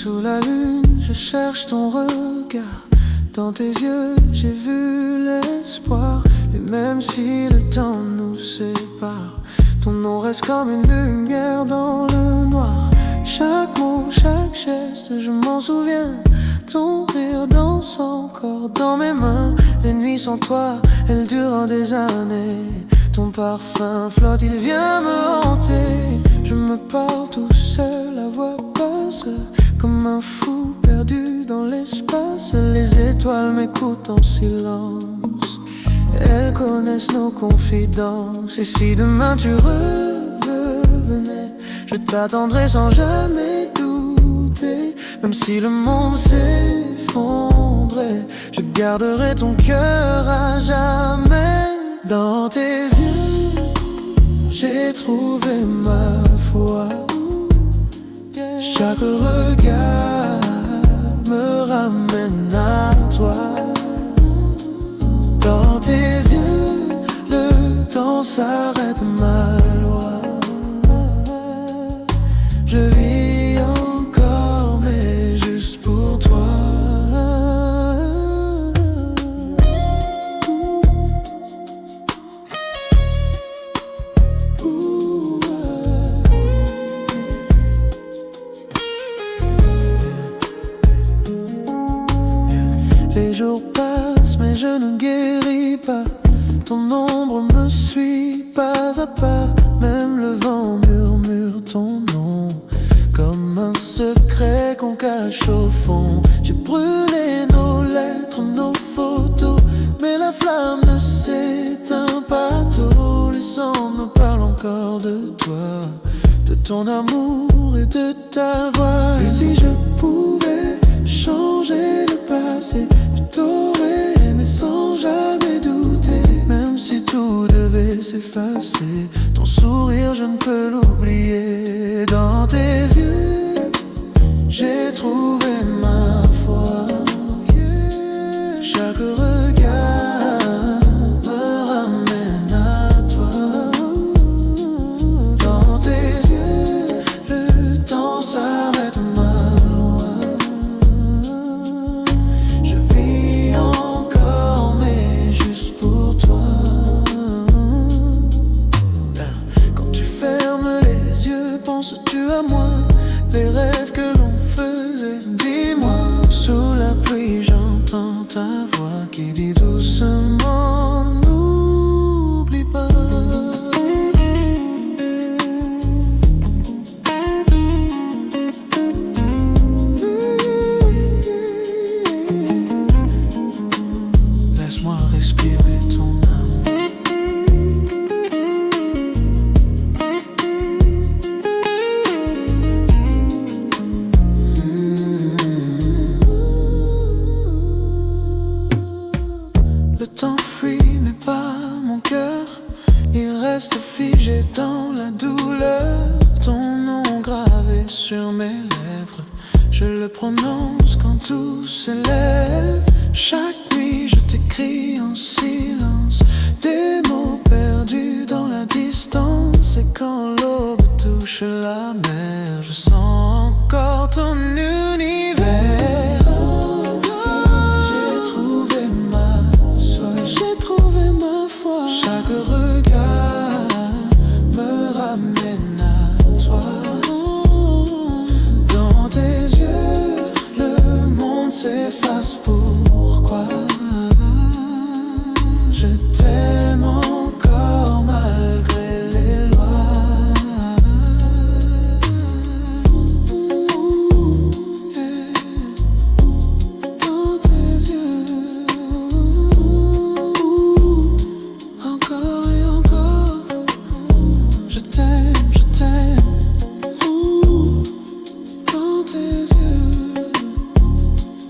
sous la lune, je cherche ton regard. Dans tes yeux, j'ai vu l'espoir. Et même si le temps nous sépare, ton nom reste comme une lumière dans le noir. Chaque mot, chaque geste, je m'en souviens. Ton rire danse encore dans mes mains. Les nuits sans toi, elles durent des années. Ton parfum flotte, il vient me hanter. Je me parle tout seul, la voix passe comme un fou perdu dans l'espace. Les étoiles m'écoutent en silence. Elles connaissent nos confidences. Et si demain tu revenais, je t'attendrai sans jamais douter. Même si le monde s'effondrait, je garderai ton cœur à jamais. Dans tes yeux, j'ai trouvé ma foi. Chaque regard me ramène à toi. Dans tes yeux, le temps s'arrête, ma loi. Je vis encore, mais juste pour toi. Les jours passent, mais je ne guéris pas. Ton ombre me suit pas à pas. Même le vent murmure ton nom comme un secret qu'on cache au fond. J'ai brûlé nos lettres, nos photos, mais la flamme ne s'éteint pas tôt. Les sons me parlent encore de toi, de ton amour et de ta voix. Et si je pouvais changer le passé, je t'aurais aimé sans jamais douter. Même si tout devait s'effacer, ton sourire je ne peux l'oublier. Dans tes yeux, j'ai trouvé ma foi. Chaque regard me ramène à toi. Dans tes yeux, le temps s'arrête, ma loi. Je vis encore, mais juste pour toi. Quand tu fermes les yeux, penses-tu à moi? Les rêves que l'on faisait, dis-moi. Sous la pluie, j'entends ta voix qui dit doucement, n'oublie pas. Laisse-moi respirer ton âme. Le temps fuit mais pas mon cœur. Il reste figé dans la douleur. Ton nom gravé sur mes lèvres, je le prononce quand tout s'élève. Chaque nuit je t'écris en silence des mots perdus dans la distance. Et quand l'aube touche la mer, je sens encore ton univers. J'ai trouvé ma foi. Chaque regard me ramène à toi. Dans tes yeux, le monde s'efface. Pourquoi? Je t'aime encore malgré les lois. Dans tes yeux, encore et encore, je t'aime, je t'aime. Dans tes yeux,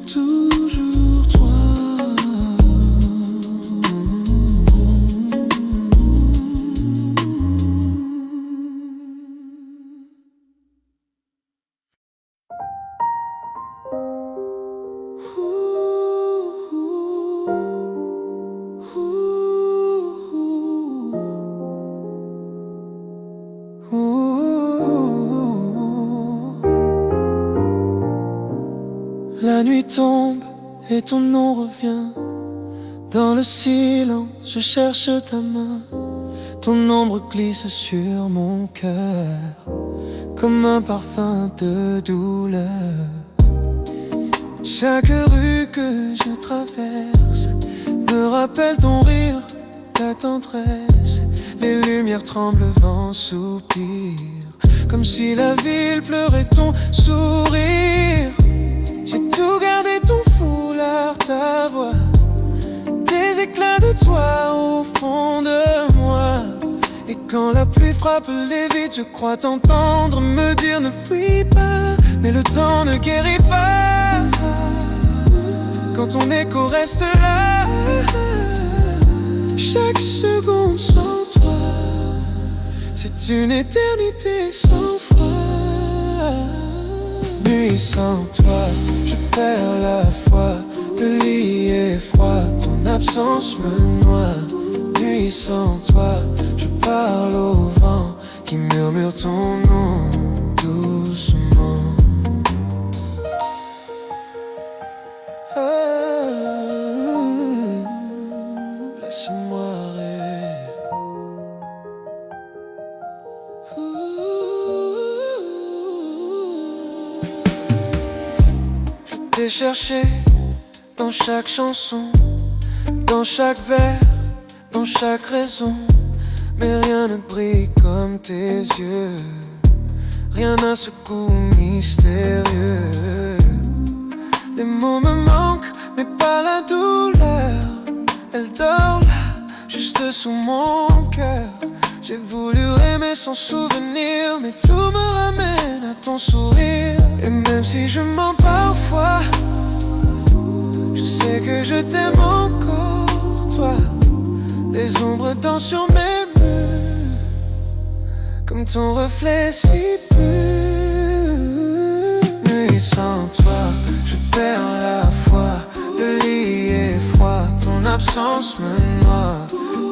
toujours toi. La nuit tombe et ton nom revient. Dans le silence, je cherche ta main. Ton ombre glisse sur mon cœur comme un parfum de douleur. Chaque rue que je traverse me rappelle ton rire, ta tendresse. Les lumières tremblent, le vent soupire, comme si la ville pleurait ton sourire. J'ai tout gardé, ton foulard, ta voix, des éclats de toi au fond de moi. Et quand la pluie frappe les vitres, je crois t'entendre me dire ne fuis pas. Mais le temps ne guérit pas quand ton écho reste là. Chaque seconde sans toi, c'est une éternité sans foi. Nuit sans toi, je perds la foi. Le lit est froid, ton absence me noie. Nuit sans toi, je parle au vent qui murmure ton nom doucement. Laisse-moi rêver. Je t'ai cherché dans chaque chanson, dans chaque vers, dans chaque raison. Mais rien ne brille comme tes yeux, rien n'a ce goût mystérieux. Les mots me manquent, mais pas la douleur. Elle dort là, juste sous mon cœur. J'ai voulu aimer sans souvenir, mais tout me ramène à ton sourire. Et même si je mens parfois, je sais que je t'aime encore, toi. Les ombres dansent sur mes murs, comme ton reflet si pur. Nuit sans toi, je perds la foi. Le lit est froid, ton absence me noie.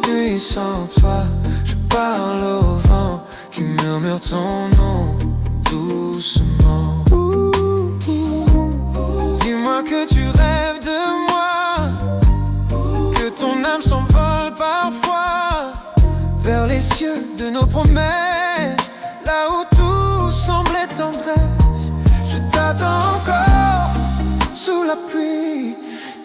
Nuit sans toi, je parle au vent qui murmure ton nom doucement. Dis-moi que tu rêves de moi, que ton âme s'envole parfois vers les cieux de nos promesses, là où tout semblait tendresse. Je t'attends encore sous la pluie,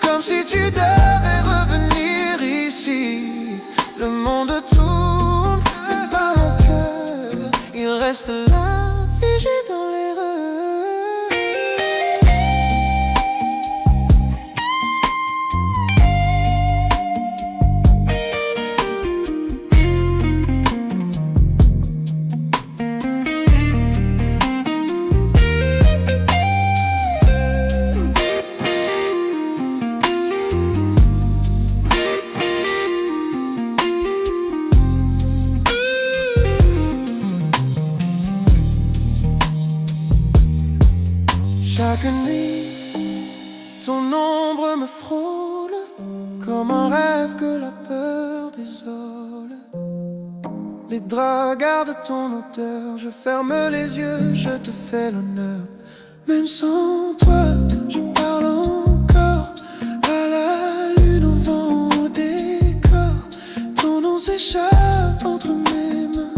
comme si tu devais revenir ici. Le monde tourne, mais pas mon cœur, il reste là, figé dans l'erreur. Chaque nuit, ton ombre me frôle, comme un rêve que la peur désole. Les draps gardent ton odeur, je ferme les yeux, je te fais l'honneur. Même sans toi, je parle encore à la lune, au vent, au décor. Ton nom s'échappe entre mes mains,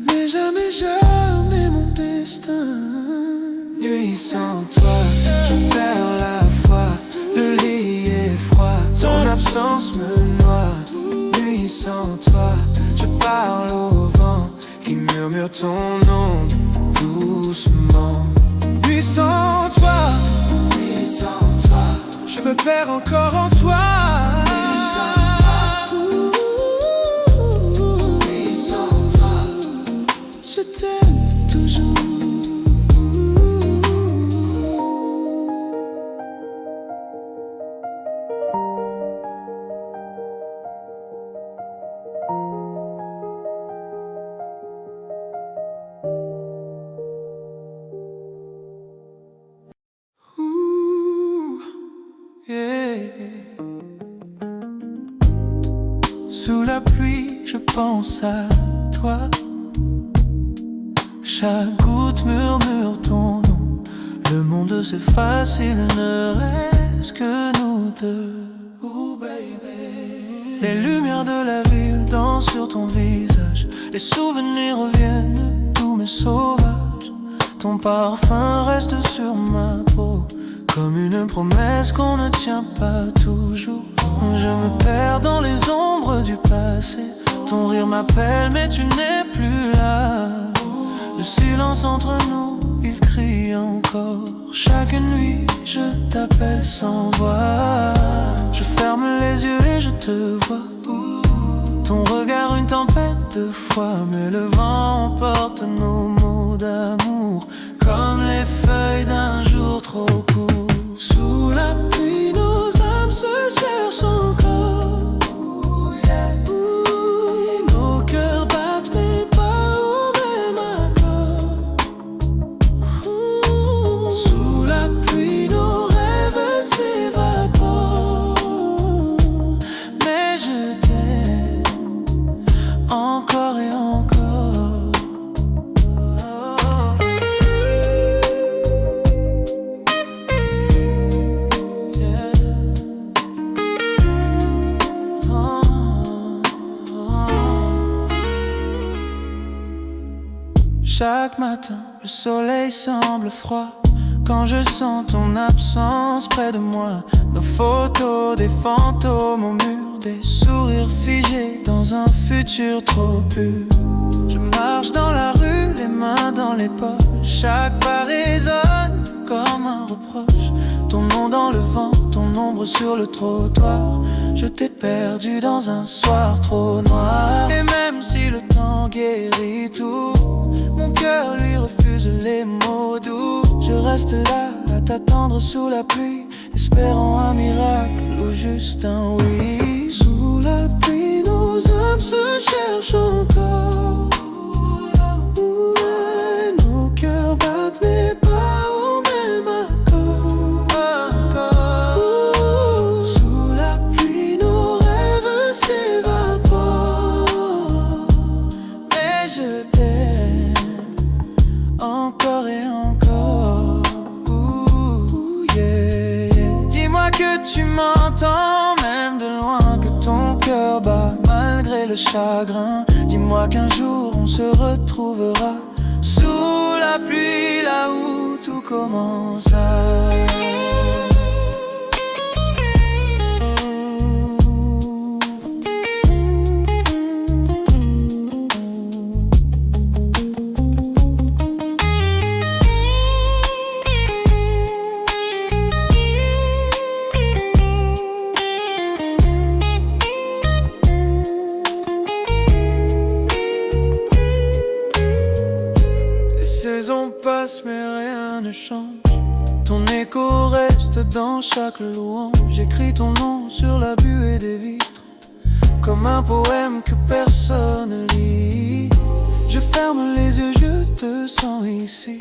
mais jamais, jamais mon destin. Nuit sans toi, je perds la foi. Le lit est froid, ton absence me noie. Nuit sans toi, je parle au vent qui murmure ton nom doucement. Nuit sans toi, je me perds encore en toi. Nuit sans toi, je t'aime toujours. Sous la pluie, je pense à toi. Chaque goutte murmure ton nom. Le monde s'efface, il ne reste que nous deux. Ooh, baby. Les lumières de la ville dansent sur ton visage. Les souvenirs reviennent de tous mes sauvages. Ton parfum reste sur ma peau, comme une promesse qu'on ne tient pas toujours. Je me perds dans les ombres du passé. Ton rire m'appelle mais tu n'es plus là. Le silence entre nous, il crie encore. Chaque nuit, je t'appelle sans voix. Je ferme les yeux et je te vois. Ton regard une tempête de foi, mais le vent emporte nos mots d'amour, comme les feuilles d'un jour trop court. Sous la pluie, nos âmes se cherchent encore. Nos cœurs battent mais pas au même accord. Sous la pluie, nos rêves s'évaporent, mais je t'aime encore et encore. Chaque matin, le soleil semble froid quand je sens ton absence près de moi. Nos photos, des fantômes au mur, des sourires figés dans un futur trop pur. Je marche dans la rue, les mains dans les poches. Chaque pas résonne comme un reproche. Ton nom dans le vent, ton ombre sur le trottoir. Je t'ai perdu dans un soir trop noir. Et même si le temps guérit tout, mon cœur lui refuse les mots doux. Je reste là à t'attendre sous la pluie, espérant un miracle ou juste un oui. Sous la pluie, nos âmes se cherchent encore. Nos cœurs battent mais pas au même accord. Sous la pluie, nos rêves s'évaporent, mais je t'aime encore et encore. Ooh, yeah, yeah. Dis-moi que tu m'entends, même de loin, que ton cœur bat malgré le chagrin. Dis-moi qu'un jour on se retrouvera sous la pluie, là où tout commença. Les saisons passent mais rien ne change. Ton écho reste dans chaque louange. J'écris ton nom sur la buée des vitres, comme un poème que personne ne lit. Je ferme les yeux, je te sens ici.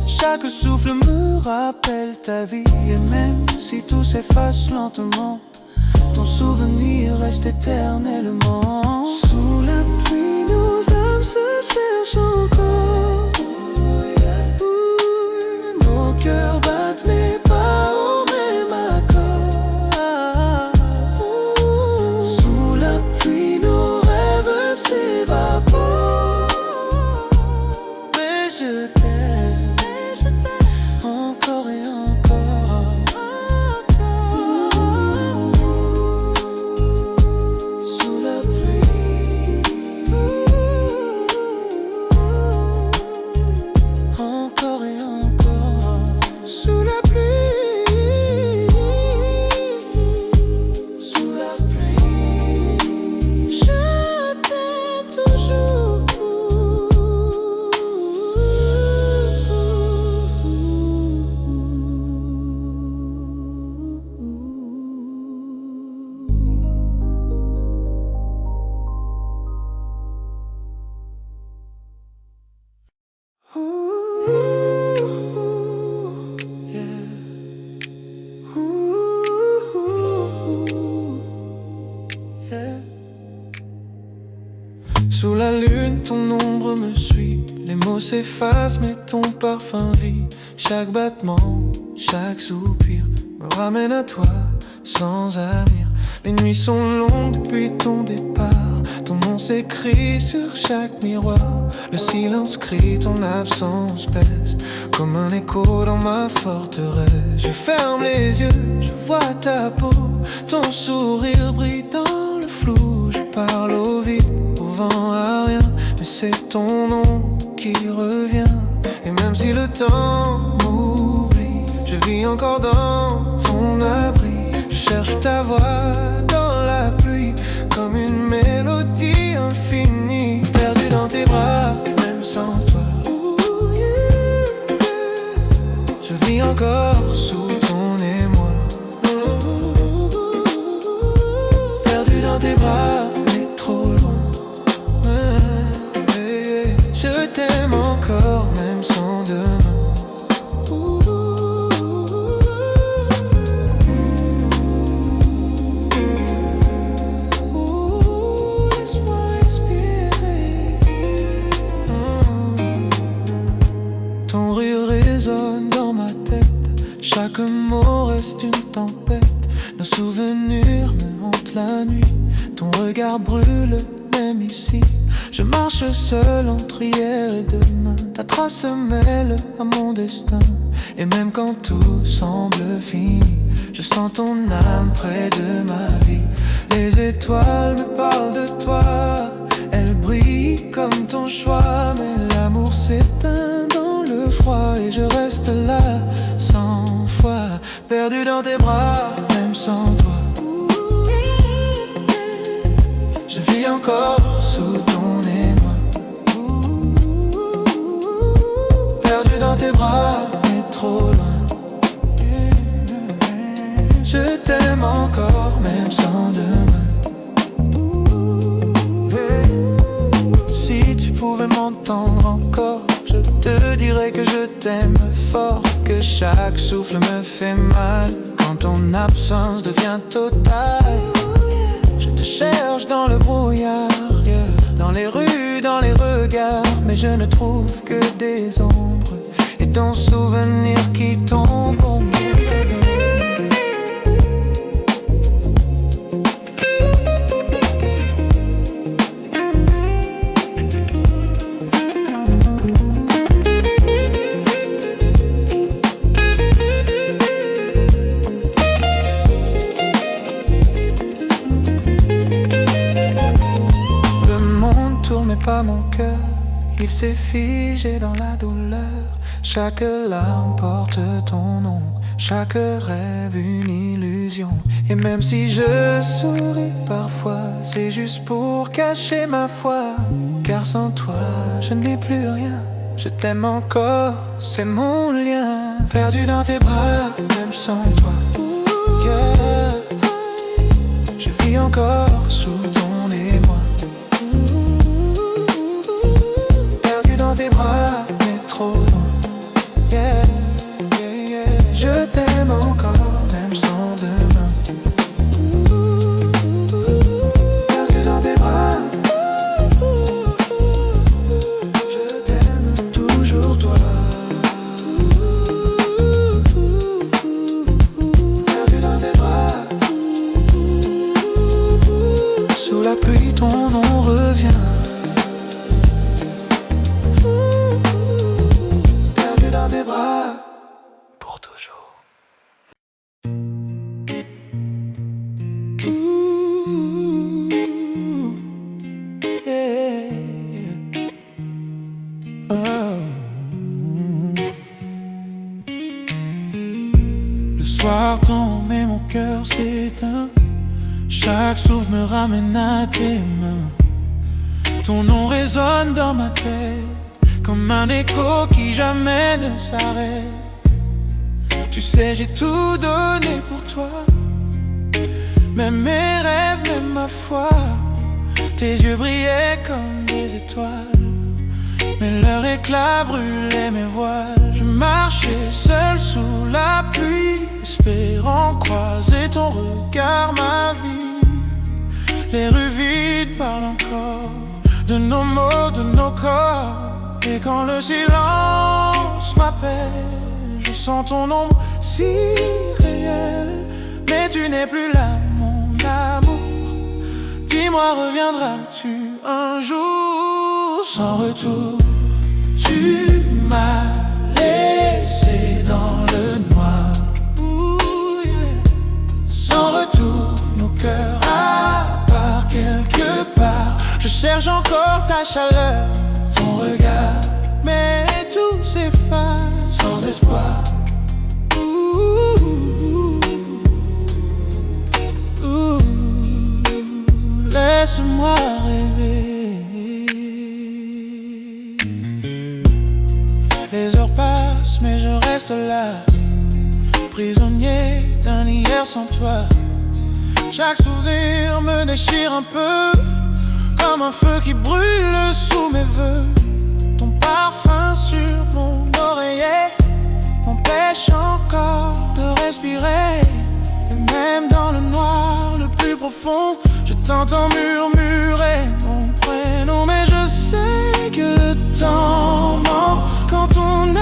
Chaque souffle me rappelle ta vie. Et même si tout s'efface lentement, ton souvenir reste éternellement. Sous la pluie, nos âmes se cherchent encore. Nos cœurs battent mais pas au même accord. Sous la pluie, nos rêves s'évaporent, mais je t'aime encore et encore. Sous la pluie, encore et encore. Sous la pluie, sous la pluie, je t'aime toujours. Sous la lune, ton ombre me suit. Les mots s'effacent, mais ton parfum vit. Chaque battement, chaque soupir me ramène à toi sans avenir. Les nuits sont longues depuis ton départ. Ton nom s'écrit sur chaque miroir. Le silence crie, ton absence pèse comme un écho dans ma forteresse. Je ferme les yeux, je vois ta peau. Ton sourire brille dans le flou. Je parle au vide, au vent, à rien. Mais c'est ton nom qui revient. Et même si le temps m'oublie, je vis encore dans ton abri. Je cherche ta voix dans la pluie, comme une mélodie infinie. Perdu dans tes bras, même sans toi. Je vis encore sous ton émoi. Perdu dans tes bras, mais trop loin. Je t'aime encore, même sans demain. Chaque mot reste une tempête. Nos souvenirs me hantent la nuit. Ton regard brûle même ici. Je marche seul entre hier et demain. Ta trace se mêle à mon destin. Et même quand tout semble fini, je sens ton âme près de ma vie. Les étoiles me parlent de toi. Elles brillent comme ton choix. Mais l'amour s'éteint dans le froid. Et je reste là sans foi, perdu dans tes bras, même sans toi. Je vis encore sous ton émoi. Perdu dans tes bras, mais trop loin. Je t'aime encore, même sans demain. Si tu pouvais m'entendre encore, je te dirais que je t'aime fort, que chaque souffle me fait mal quand ton absence devient totale. Je te cherche dans le brouillard, dans les rues, dans les regards, mais je ne trouve que des ombres et ton souvenir qui tombe au monde. Pas mon cœur, il s'est figé dans la douleur. Chaque larme porte ton nom, chaque rêve une illusion. Et même si je souris parfois, c'est juste pour cacher ma foi. Car sans toi, je n'ai plus rien. Je t'aime encore, c'est mon lien. Perdu dans tes bras, même sans toi. Je vis encore sous ton émoi. Tes bras, mais trop loin. Je t'aime encore, même sans demain. Perdu dans tes bras. Je t'aime toujours toi. Perdu dans tes bras. Sous la pluie, ton nom revient. Pour toujours. Le soir tombe et mon cœur s'éteint. Chaque souffle me ramène à tes mains. Ton nom résonne dans ma tête comme un écho qui jamais ne s'arrête. Tu sais, j'ai tout donné pour toi, même mes rêves, même ma foi. Tes yeux brillaient comme des étoiles, mais leur éclat brûlait mes voiles. Je marchais seul sous la pluie, espérant croiser ton regard, ma vie. Les rues vides parlent encore de nos mots, de nos corps. Et quand le silence m'appelle, je sens ton ombre si réelle. Mais tu n'es plus là, mon amour. Dis-moi, reviendras-tu un jour sans retour? Tu m'as laissé dans le noir. Ooh, yeah. Sans retour, nos cœurs à part quelque part. Je cherche encore ta chaleur, ton regard, mais tout s'efface sans espoir. Laisse-moi rêver. Les heures passent mais je reste là, prisonnier d'un hier sans toi. Chaque souvenir me déchire un peu, comme un feu qui brûle sous mes vœux. Ton parfum sur mon oreiller m'empêche encore de respirer. Et même dans le noir le plus profond, je t'entends murmurer mon prénom. Mais je sais que le temps ment quand ton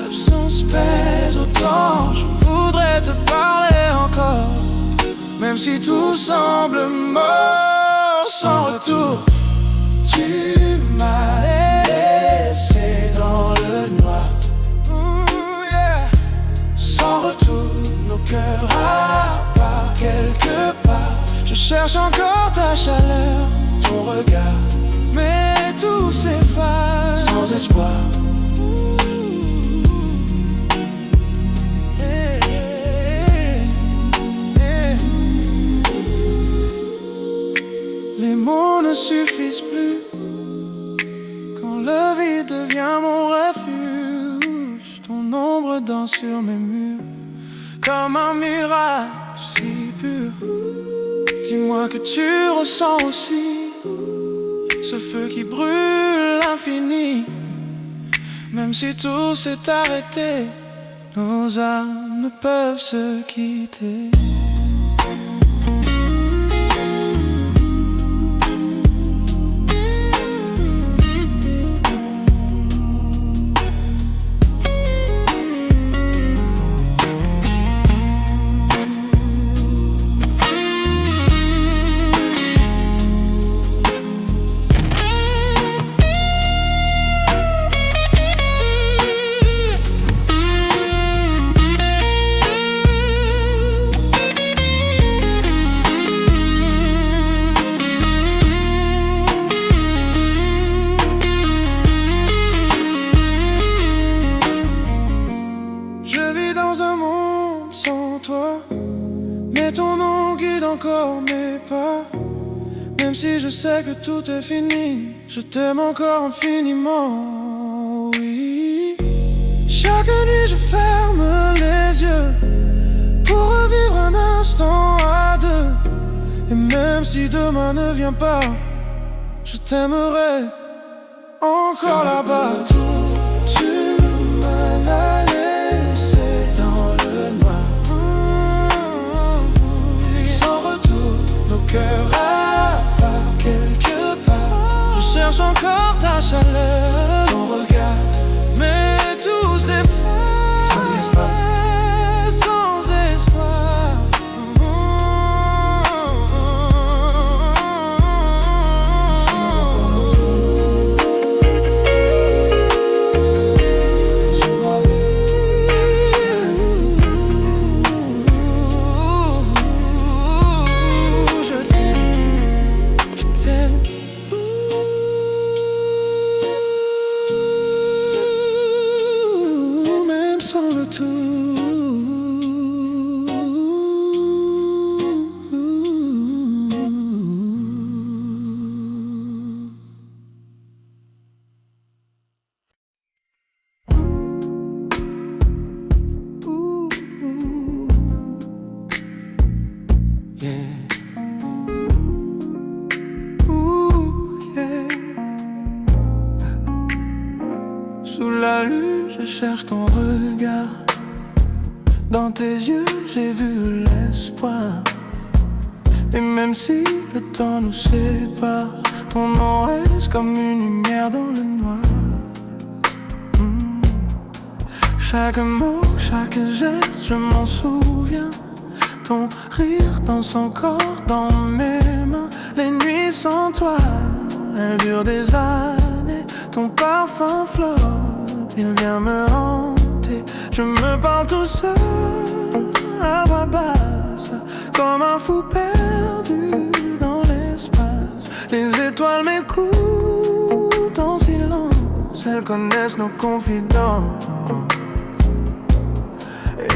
absence pèse autant. Je voudrais te parler encore, même si tout semble mort. Sans retour, tu m'as laissé dans le noir. Yeah. Sans retour, nos cœurs à part quelque part. Je cherche encore ta chaleur, ton regard, mais tout s'efface sans espoir. Les mots ne suffisent plus quand le vide devient mon refuge. Ton ombre danse sur mes murs comme un mirage si pur. Dis-moi que tu ressens aussi ce feu qui brûle l'infini. Même si tout s'est arrêté, nos âmes ne peuvent se quitter. Mais ton nom guide encore mes pas. Même si je sais que tout est fini, je t'aime encore infiniment, oui. Chaque nuit je ferme les yeux pour revivre un instant à deux. Et même si demain ne vient pas, je t'aimerai encore là-bas. Tu m'as laissé dans le noir. Sans retour, nos cœurs à part quelque part. Je cherche encore ta chaleur, ton regard, mais tout s'efface sans espoir. Sous la lune, je cherche ton regard. Dans tes yeux, j'ai vu l'espoir. Et même si le temps nous sépare, ton nom reste comme une lumière dans le noir. Chaque mot, chaque geste, je m'en souviens. Ton rire danse encore dans mes mains. Les nuits sans toi, elles durent des années. Ton parfum flotte, il vient me hanter. Je me parle tout seul, à voix basse, comme un fou perdu dans l'espace. Les étoiles m'écoutent en silence, elles connaissent nos confidences.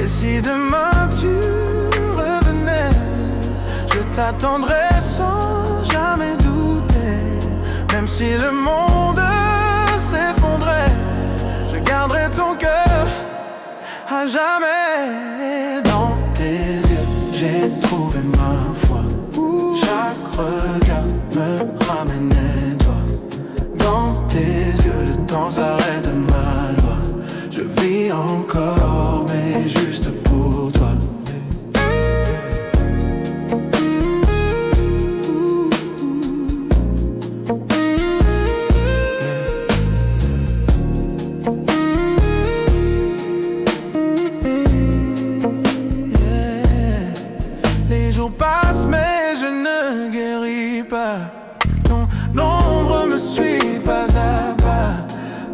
Et si demain tu revenais, je t'attendrais sans jamais douter. Même si le monde s'effondrait, je garderai ton cœur à jamais. Dans tes yeux, j'ai trouvé ma foi. Chaque regard me ramenait toi. Dans tes yeux, le temps s'arrête de ma loi. Je vis encore, mais juste pour toi. Les jours passent, mais je ne guéris pas. Ton ombre me suit pas à pas.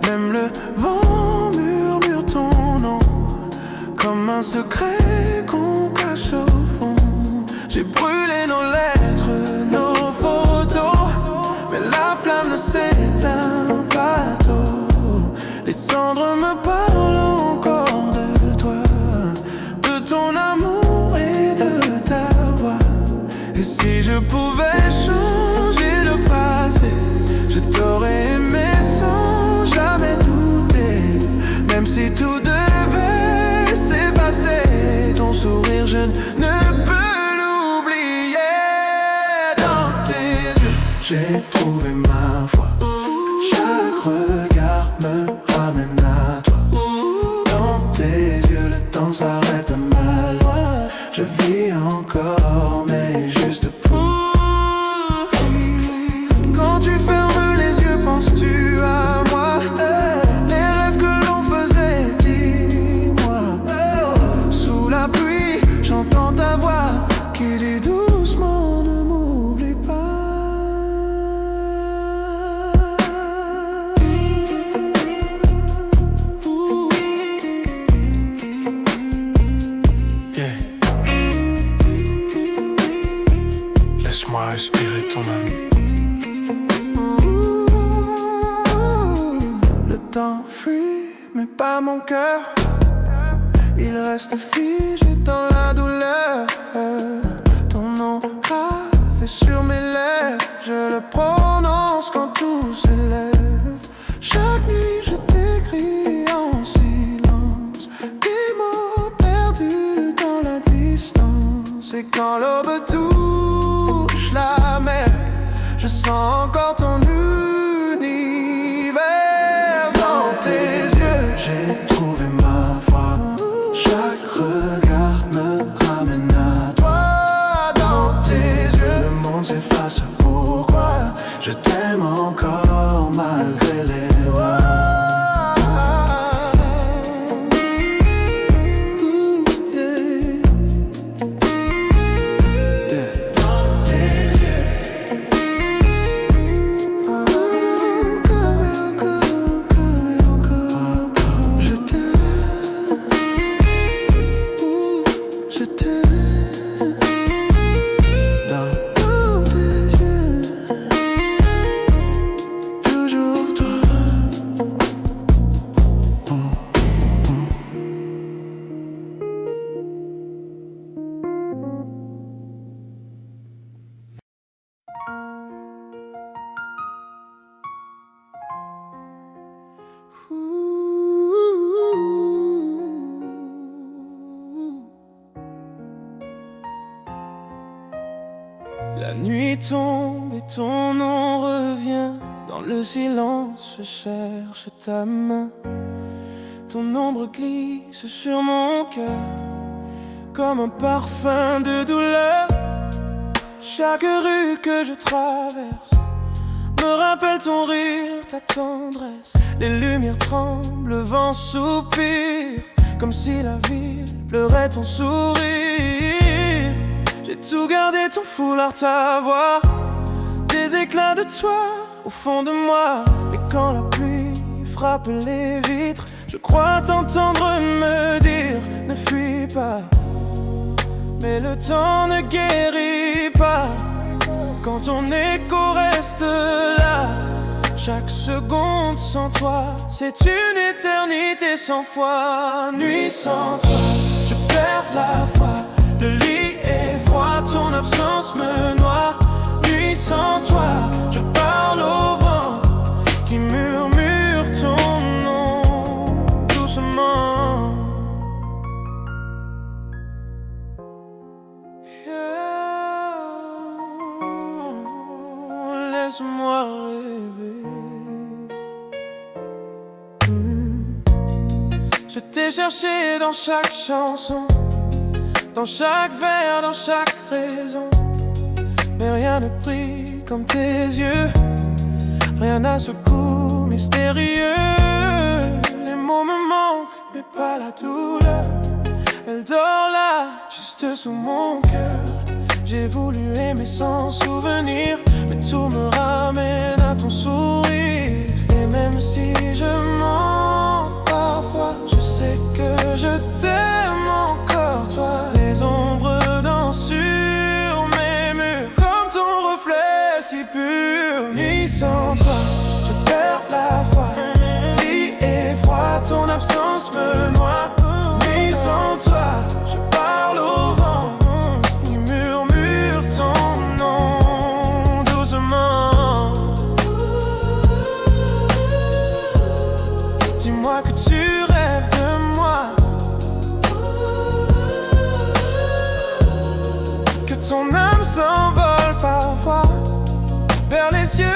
Même le vent murmure ton nom, comme un secret qu'on cache au fond. J'ai brûlé nos lettres, nos photos, mais la flamme ne s'éteint pas tôt. Les cendres me parlent encore de toi, de ton amour et de ta voix. Et si je pouvais changer le passé, je t'aurais aimé sans jamais douter. Même si tout devait s'effacer, ton sourire je ne peux l'oublier. Dans tes yeux, j'ai trouvé ma foi. Chaque regard me ramène à toi. Dans tes yeux, le temps s'arrête à ma loi. Je vis encore, mais juste pour. Quand tu fermes les yeux, penses-tu à moi? Les rêves que l'on faisait, dis-moi. Sous la pluie, j'entends ta voix qui dit doucement, ne m'oublie pas. Yeah. Laisse-moi respirer ton âme. Le temps fuit, mais pas mon cœur. Il reste figé dans la douleur. Ton nom gravé sur mes lèvres, je le prononce quand tout s'élève. Chaque nuit je t'écris en silence, des mots perdus dans la distance. Et quand l'aube touche la mer, je sens encore ton univers. Dans tes yeux, j'ai trouvé ma foi. Chaque regard me ramène à toi. Dans tes yeux, le monde s'efface. Pourquoi je t'aime encore malgré les lois. La nuit tombe et ton nom revient. Dans le silence, je cherche ta main. Ton ombre glisse sur mon cœur comme un parfum de douleur. Chaque rue que je traverse me rappelle ton rire, ta tendresse. Les lumières tremblent, le vent soupire, comme si la ville pleurait ton sourire. J'ai tout gardé, ton foulard, ta voix, des éclats de toi au fond de moi. Et quand la pluie frappe les vitres, je crois t'entendre me dire: ne fuis pas. Mais le temps ne guérit pas quand ton écho reste là. Chaque seconde sans toi, c'est une éternité sans foi. Nuit sans toi, je perds la foi. Le lit est froid, ton absence me noie. Nuit sans toi, je parle au vent qui murmure ton nom doucement. Laisse-moi rêver. Je t'ai cherché dans chaque chanson, dans chaque vers, dans chaque raison. Mais rien ne brille comme tes yeux, rien n'a ce goût mystérieux. Les mots me manquent, mais pas la douleur. Elle dort là, juste sous mon cœur. J'ai voulu aimer sans souvenir, mais tout me ramène à ton sourire. Et même si je mens parfois, je sais que je t'aime encore, toi. Les ombres dansent sur mes murs, comme ton reflet si pur. Nuit sans toi, je perds la foi. Lit est froid, ton absence me noie. Nuit sans toi, je parle au vent qui murmure ton nom doucement. Dis-moi que tu rêves de moi, que ton âme s'envole parfois vers les cieux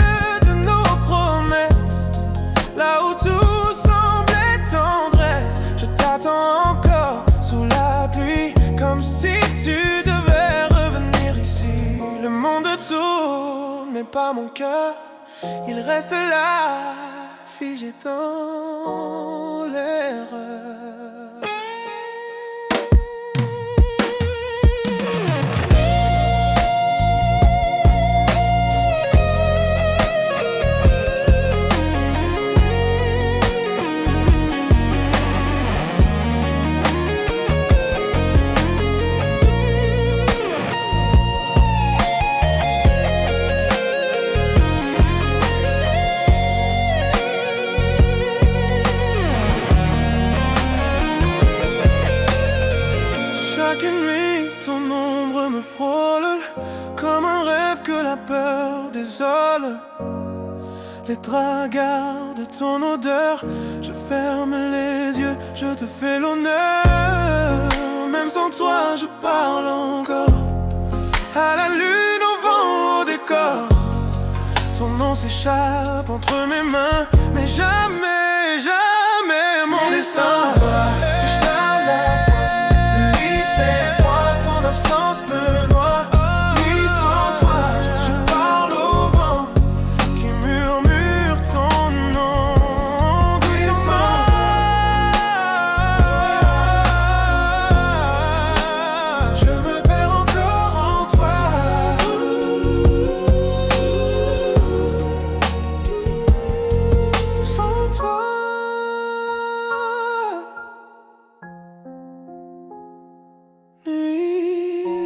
de nos promesses, là où tout semblait tendresse. Je t'attends encore sous la pluie, comme si tu devais revenir ici. Le monde tourne, mais pas mon cœur, il reste là, figé dans l'erreur. Chaque nuit, ton ombre me frôle, comme un rêve que la peur désole. Les draps gardent ton odeur, je ferme les yeux, je te fais l'honneur. Même sans toi, je parle encore à la lune, au vent, au décor. Ton nom s'échappe entre mes mains, mais jamais, jamais mon destin.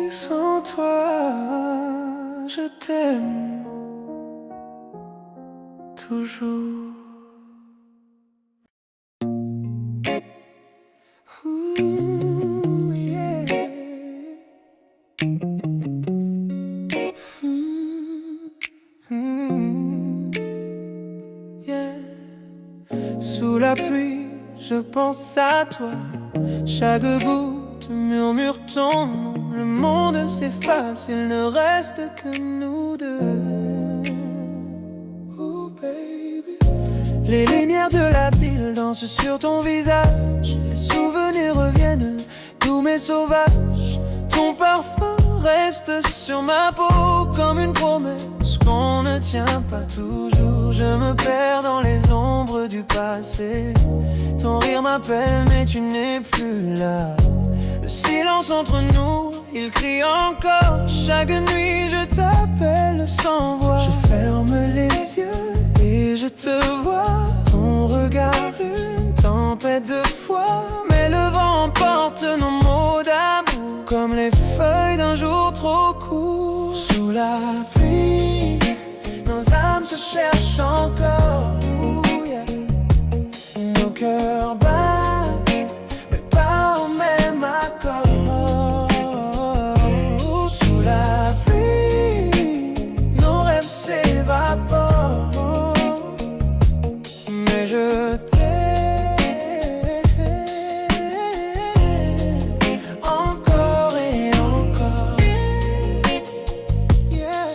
Sans toi, je t'aime toujours. Ooh, yeah. Yeah. Sous la pluie, je pense à toi. Chaque goutte murmure ton nom. Le monde s'efface, il ne reste que nous deux. Oh baby. Les lumières de la ville dansent sur ton visage. Les souvenirs reviennent, tous mes sauvages. Ton parfum reste sur ma peau comme une promesse on ne tient pas toujours. Je me perds dans les ombres du passé. Ton rire m'appelle mais tu n'es plus là. Le silence entre nous, il crie encore. Chaque nuit je t'appelle sans voix. Je ferme les yeux et je te vois. Ton regard, une tempête de foi. Mais le vent emporte nos mots d'amour, comme les feuilles d'un jour trop court. Sous la pluie, nos âmes se cherchent encore. Nos cœurs battent, mais pas au même accord. Sous la pluie, nos rêves s'évaporent. Mais je t'aime encore et encore. Yeah.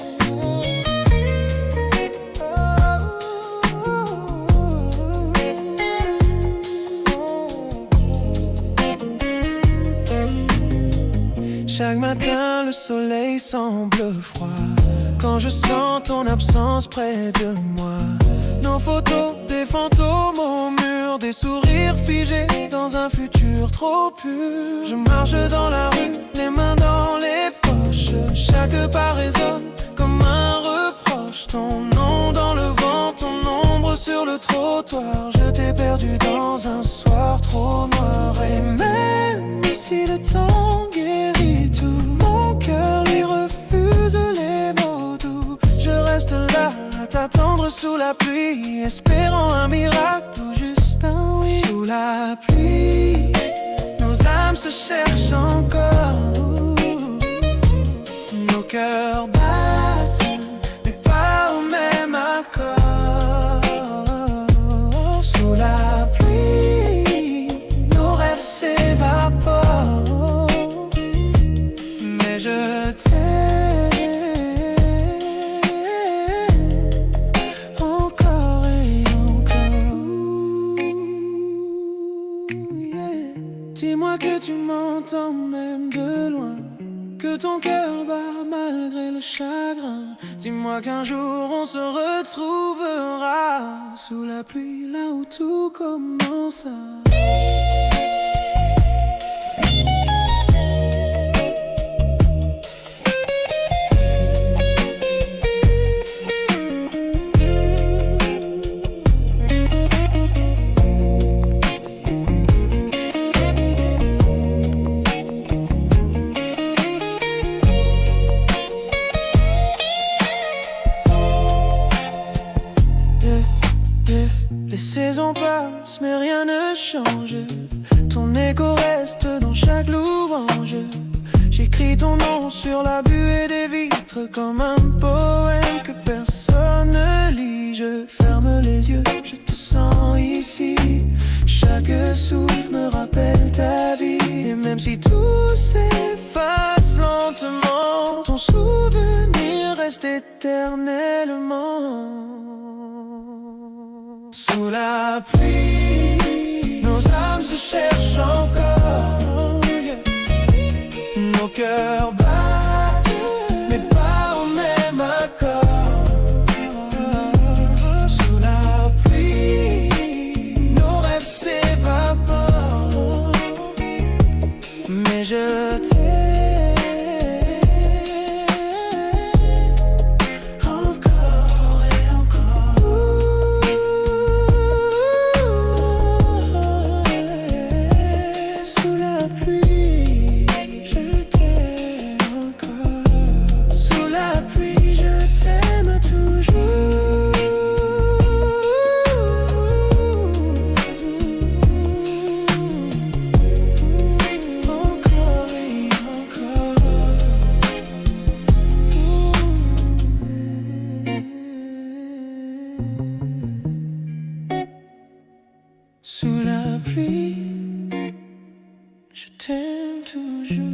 Chaque matin le soleil semble froid quand je sens ton absence près de moi. Nos photos, des fantômes au mur, des sourires figés dans un futur trop pur. Je marche dans la rue, les mains dans les poches. Chaque pas résonne comme un reproche. Ton nom dans le vent, ton ombre sur le trottoir. Je t'ai perdu dans un soir trop noir. Et même si le temps guérit tout, mon cœur lui refuse les mots doux. Je reste là à t'attendre sous la pluie, espérant un miracle ou juste un oui. Sous la pluie, nos âmes se cherchent encore. Nos cœurs battent, mais pas au même accord. Sous la pluie, nos rêves s'évaporent. Mais je t'aime encore et encore. Yeah. Dis-moi que tu m'entends même de loin, que ton cœur bat malgré le chagrin. Dis-moi qu'un jour on se retrouvera sous la pluie, là où tout commença. Les saisons passent mais rien ne change. Ton écho reste dans chaque louange. J'écris ton nom sur la buée des vitres comme un poème que personne ne lit. Je ferme les yeux, je te sens ici. Chaque souffle me rappelle ta vie. Et même si tout s'efface lentement, ton souvenir reste éternellement. Sous la pluie, nos âmes se cherchent encore. Nos cœurs battent, mais pas au même accord. Sous la pluie, nos rêves s'évaporent. Mais je t'aime encore et encore. Sous la pluie, je t'aime encore. Sous la pluie, je t'aime toujours. Encore et encore. Sous la pluie, je t'aime toujours.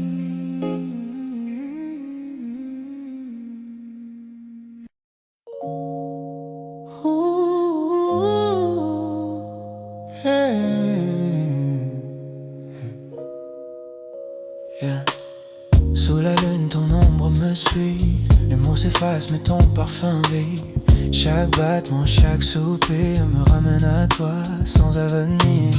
Yeah. Sous la lune, ton ombre me suit. Les mots s'effacent, mais ton parfum vit. Chaque battement, chaque soupir me ramène à toi sans avenir.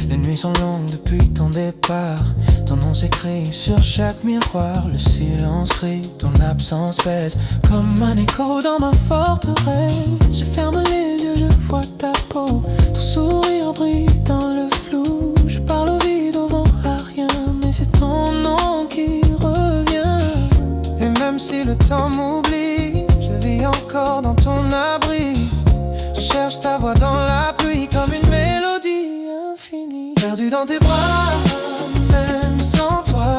Les nuits sont longues depuis ton départ. Ton nom s'écrit sur chaque miroir. Le silence crie, ton absence pèse comme un écho dans ma forteresse. Je ferme les yeux, je vois ta peau. Ton sourire brille dans le flou. Je parle au vide, au vent, à rien, mais c'est ton nom qui revient. Et même si le temps m'oublie, je vis encore dans ton abri. Je cherche ta voix dans la pluie comme une mélodie infinie. Perdu dans tes bras, même sans toi.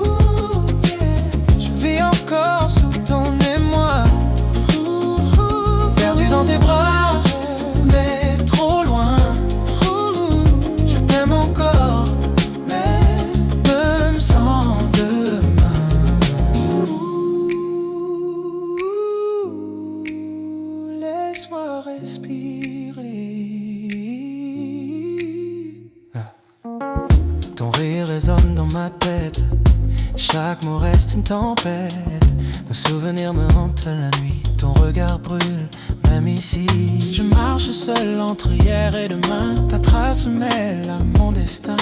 Ooh, yeah. Je vis encore sous ton émoi. Perdu dans tes bras, mais trop loin. Je t'aime encore, même sans demain. Laisse-moi respirer. Ton rire résonne dans ma tête. Chaque mot reste une tempête. Nos souvenirs me hantent la nuit. Ton regard brûle, même ici. Je marche seul entre hier et demain. Ta trace se mêle à mon destin.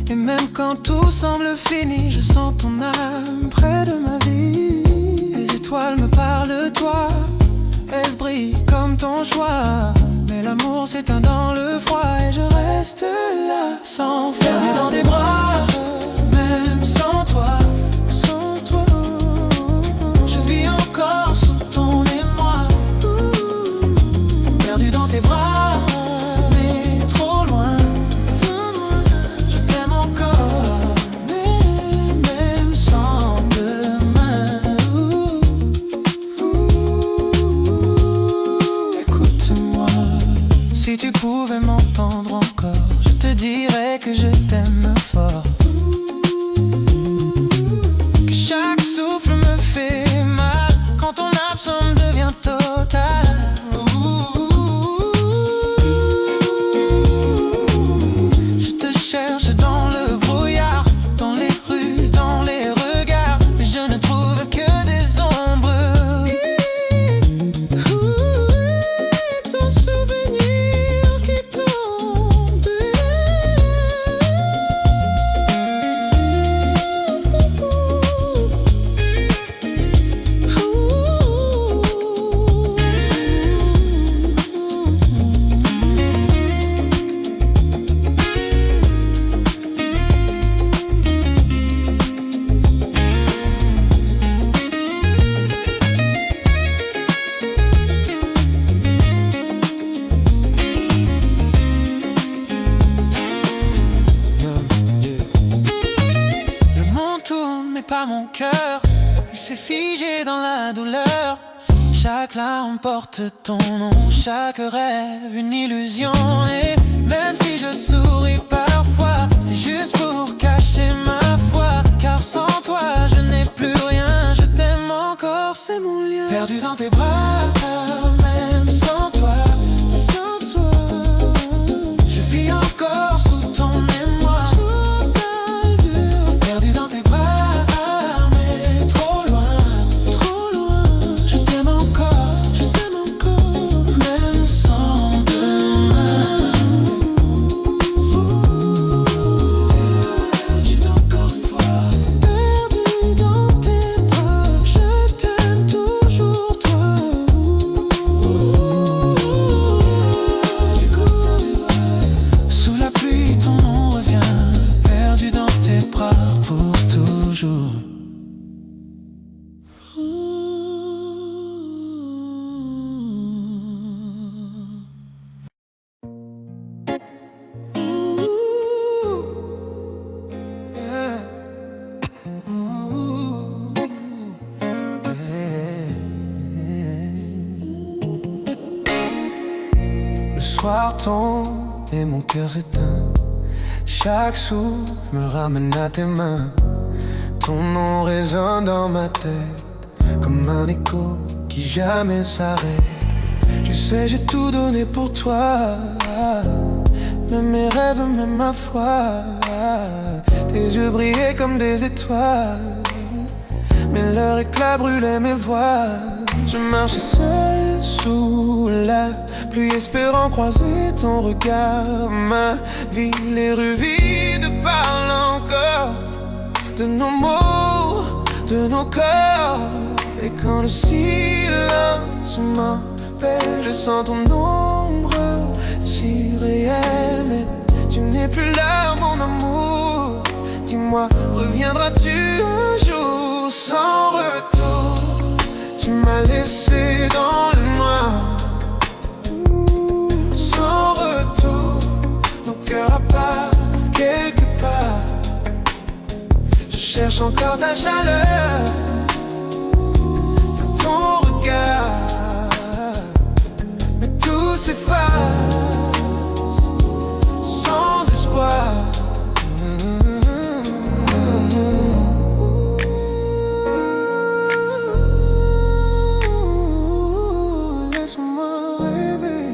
Et même quand tout semble fini, je sens ton âme près de ma vie. Les étoiles me parlent de toi. Elles brillent comme ton choix. Mais l'amour s'éteint dans le froid. Et je reste là, sans foi. Perdu dans tes bras, même sans toi. Sans toi, je vis encore sous ton émoi. Perdu dans tes bras, mais trop loin. Je t'aime encore, mais même sans demain. Écoute-moi, si tu pouvais m'entendre encore, je te dirais que je t'aime fort. Que chaque souffle me fait mal quand ton absence devient totale. Je te cherche dans le brouillard, dans les rues, dans les regards, mais je ne trouve que des ombres. Et ton souvenir qui tombe. Le monde tourne mais pas mon cœur. Il s'est figé dans la douleur. Chaque larme porte ton nom. Chaque rêve une illusion. Et même si je souris parfois, c'est juste pour cacher ma foi. Car sans toi je n'ai plus rien. Je t'aime encore, c'est mon lien. Perdu dans tes bras, même sans toi. Sans toi, je vis encore sous ton émoi. Perdu dans tes bras, mais trop loin, trop loin. Je t'aime encore, même sans demain. Perdu encore une fois, perdu dans tes bras. Je t'aime toujours, toi. Sous la pluie, ton nom revient. Perdu dans tes bras pour toujours. Le soir tombe et mon cœur s'éteint. Chaque souffle me ramène à tes mains. Ton nom résonne dans ma tête comme un écho qui jamais s'arrête. Tu sais, j'ai tout donné pour toi, même mes rêves, même ma foi. tes yeux brillaient comme des étoiles, mais leur éclat brûlait mes voiles. Je marchais seul sous la pluie, espérant croiser ton regard. Ma vie, les rues vides parlent encore de nos mots, de nos corps. Et quand le silence m'appelle, je sens ton ombre si réelle. Mais tu n'es plus là, mon amour. Dis-moi, reviendras-tu un jour sans retour? Tu m'as laissé dans le noir, sans retour. Nos cœurs à part, quelque part. Je cherche encore ta chaleur, ton regard, mais tout s'efface sans espoir. Laisse-moi rêver.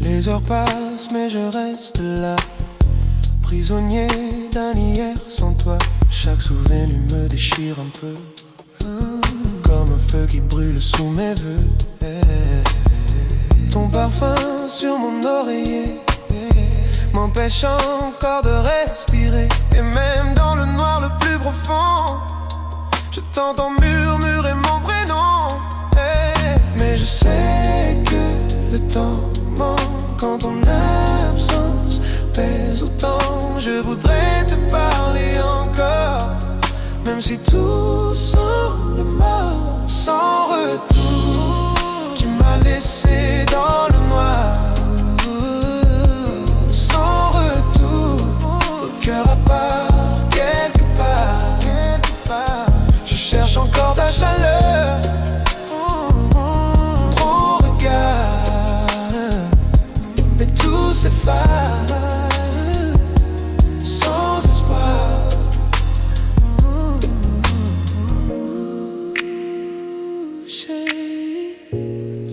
Les heures passent mais je reste là, prisonnier d'un hier sans toi. Chaque souvenir me déchire un peu, comme un feu qui brûle sous mes voeux. Ton parfum sur mon oreiller m'empêche encore de respirer. Et même dans le noir le plus profond, je t'entends murmurer mon prénom. Mais je sais que le temps manque quand ton absence pèse autant. Je voudrais te parler encore, même si tout semble mort. Sans retour, tu m'as laissé dans le noir, sans retour, au cœur à part, quelque part, quelque part. Je cherche encore ta chaleur, ton regard, mais tout s'efface sans espoir.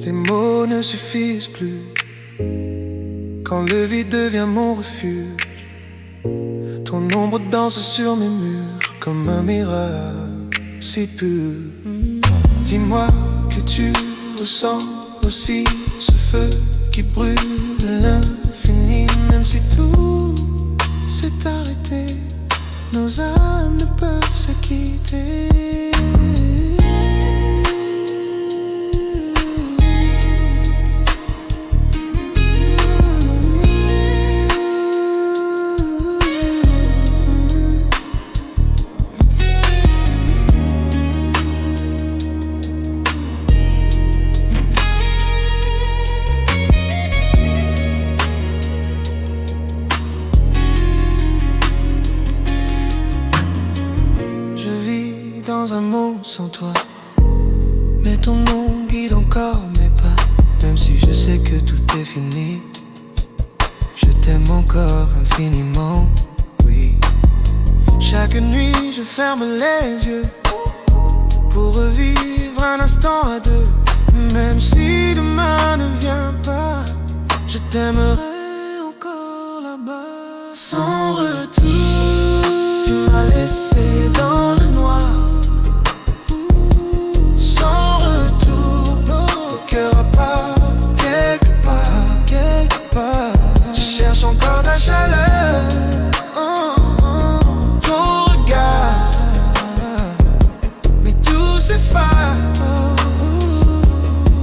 Les mots ne suffisent plus quand le vide devient mon refuge. Ton ombre danse sur mes murs comme un mirage si pur. Dis-moi que tu ressens aussi ce feu qui brûle l'infini. Même si tout s'est arrêté, nos âmes ne peuvent se quitter. Dans un monde sans toi, mais ton nom guide encore mes pas. Même si je sais que tout est fini, je t'aime encore infiniment, oui. Chaque nuit je ferme les yeux pour revivre un instant à deux. Même si demain ne vient pas, je t'aimerai encore là-bas. Sans retour, tu m'as laissé dans le noir, sans retour, au cœur à part, quelque part, quelque part. Je cherche encore ta chaleur, ton regard, mais tout s'efface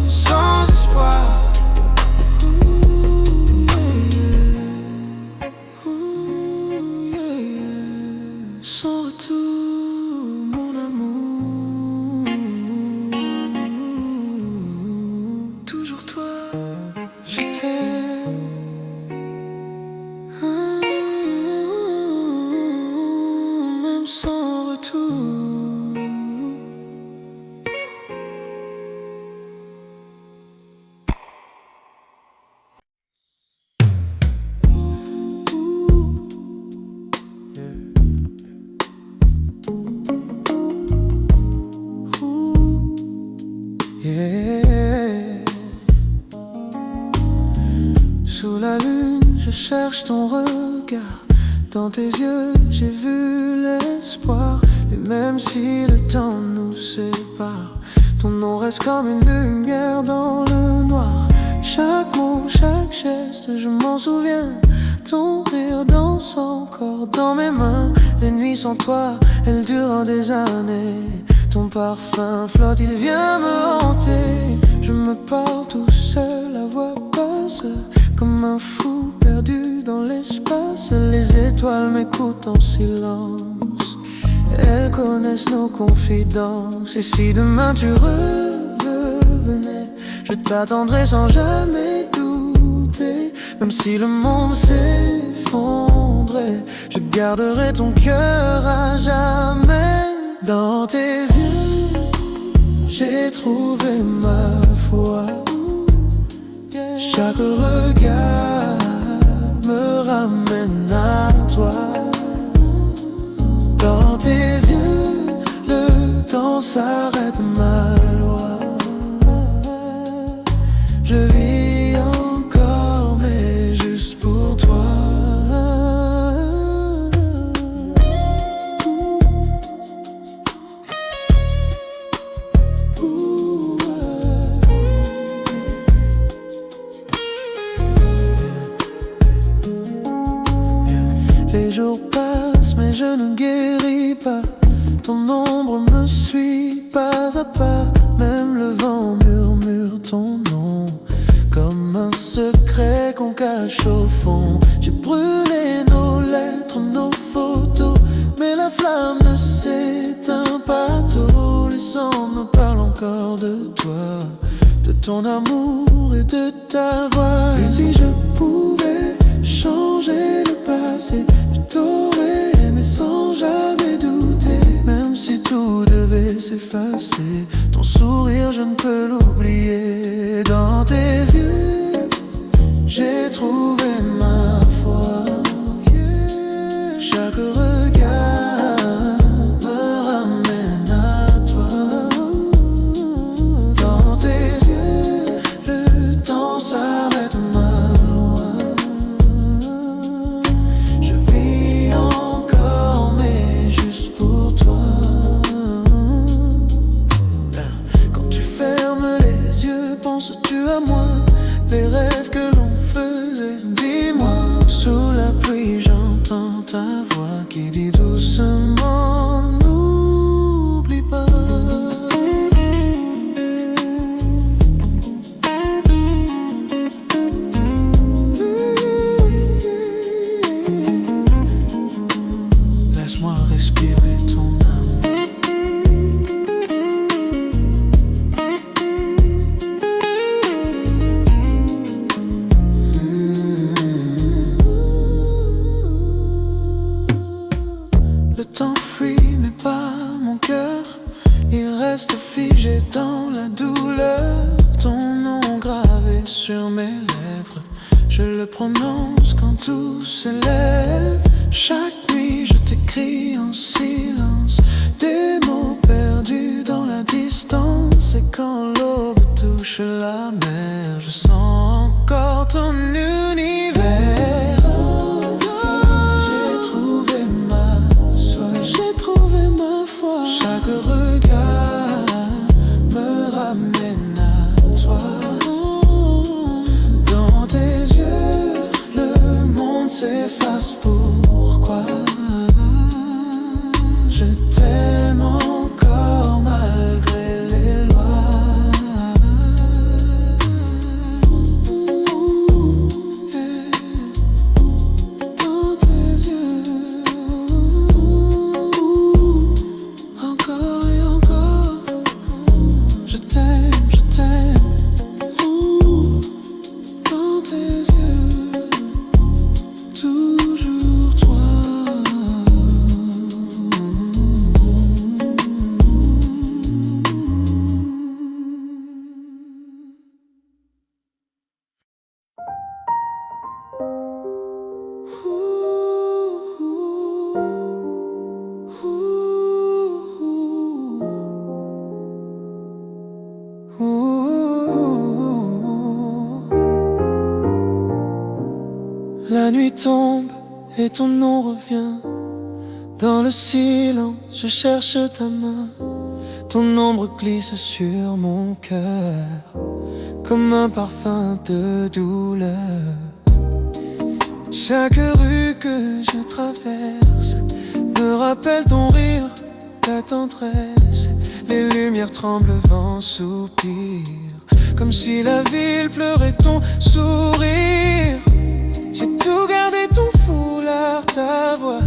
sans espoir. Sans retour, mon amour. Toujours toi, je t'aime. je cherche ton regard. Dans tes yeux, j'ai vu l'espoir. Et même si le temps nous sépare, ton nom reste comme une lumière dans le noir. Chaque mot, chaque geste, je m'en souviens. Ton rire danse encore dans mes mains. Les nuits sans toi, elles durent des années. Ton parfum flotte, il vient me hanter. Je me parle tout seul, la voix passe comme un fou perdu dans l'espace. Les étoiles m'écoutent en silence. Elles connaissent nos confidences. Et si demain tu revenais, je t'attendrai sans jamais douter. Même si le monde s'effondrait, je garderai ton cœur à jamais. Dans tes yeux, j'ai trouvé ma foi. Chaque regard me ramène à toi. Dans tes yeux, le temps s'arrête, ma loi. Je vis encore, mais juste pour toi. Les jours passent, mais je ne guéris pas. Ton ombre me suit pas à pas. Même le vent murmure ton nom comme un secret qu'on cache au fond. J'ai brûlé nos lettres, nos photos, mais la flamme ne s'éteint pas tôt. Les sons me parlent encore de toi, de ton amour et de ta voix. Et si je pouvais changer le passé, je t'aurais aimé sans jamais douter. Même si tout devait s'effacer, ton sourire je ne peux l'oublier. Dans tes yeux, j'ai trouvé ma foi. Chaque regard me ramène à toi. Dans tes yeux, le temps s'arrête, ma loi. Je vis encore, mais juste pour toi. Quand tu fermes les yeux, penses-tu à moi? Les rêves que l'on faisait, dis-moi. Sous la pluie, j'entends ta voix qui dit doucement, n'oublie pas. Laisse-moi respirer ton âme. Le temps fuit mais pas mon cœur. Il reste figé dans la douleur. Ton nom gravé sur mes lèvres, je le prononce quand tout s'élève. Chaque nuit je t'écris en silence des mots perdus dans la distance. Et quand l'aube touche la mer, je sens encore ton univers. Chaque regard me ramène à toi. Dans tes yeux, le monde s'efface. Pourquoi? Je t'aime encore malgré les lois. Dans tes yeux, encore et encore, je t'aime, je t'aime. Dans tes yeux, toujours. La nuit tombe et ton nom revient. Dans le silence, je cherche ta main. Ton ombre glisse sur mon cœur comme un parfum de douleur. Chaque rue que je traverse me rappelle ton rire, ta tendresse. Les lumières tremblent, le vent soupire, comme si la ville pleurait ton sourire. J'ai tout gardé, ton foulard, ta voix,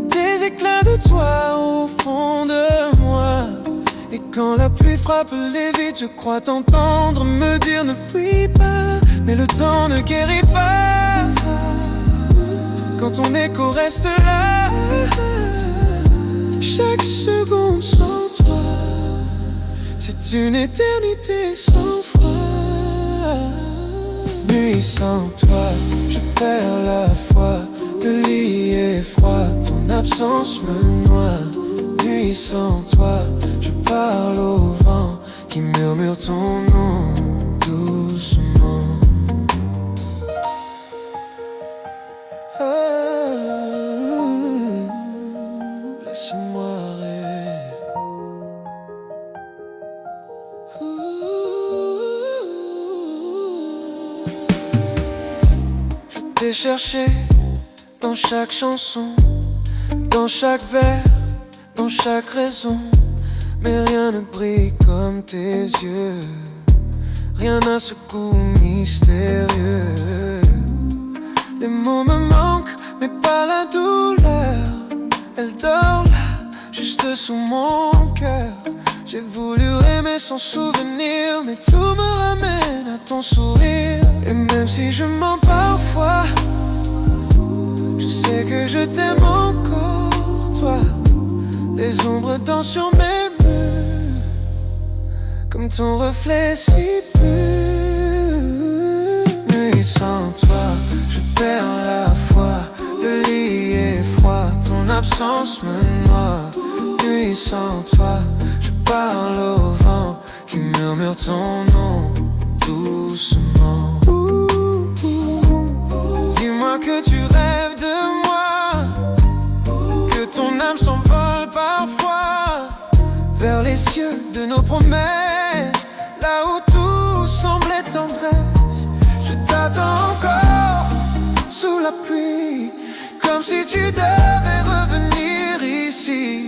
des éclats de toi au fond de moi. Et quand la pluie frappe les vitres, je crois t'entendre me dire ne fuis pas. Mais le temps ne guérit pas quand ton écho reste là. Chaque seconde sans toi, c'est une éternité sans foi. Nuit sans toi, je perds la foi. Le lit est froid, ton absence me noie. Nuit sans toi, je parle au vent qui murmure ton nom doucement. Laisse-moi rêver. Je t'ai cherché dans chaque chanson, dans chaque vers, dans chaque raison. Mais rien ne brille comme tes yeux, rien n'a ce goût mystérieux. Les mots me manquent, mais pas la douleur. Elle dort là, juste sous mon cœur. J'ai voulu aimer sans souvenir, mais tout me ramène à ton sourire. Et même si je mens parfois, je sais que je t'aime encore, toi. Les ombres dansent sur mes murs, comme ton reflet si pur. Nuit sans toi, je perds la foi. Le lit est froid, ton absence me noie. Nuit sans toi, je parle au vent qui murmure ton nom doucement. Dis-moi que tu rêves de moi, que ton âme s'envole parfois vers les cieux de nos promesses, là où tout semblait tendresse. Je t'attends encore sous la pluie, comme si tu devais revenir ici.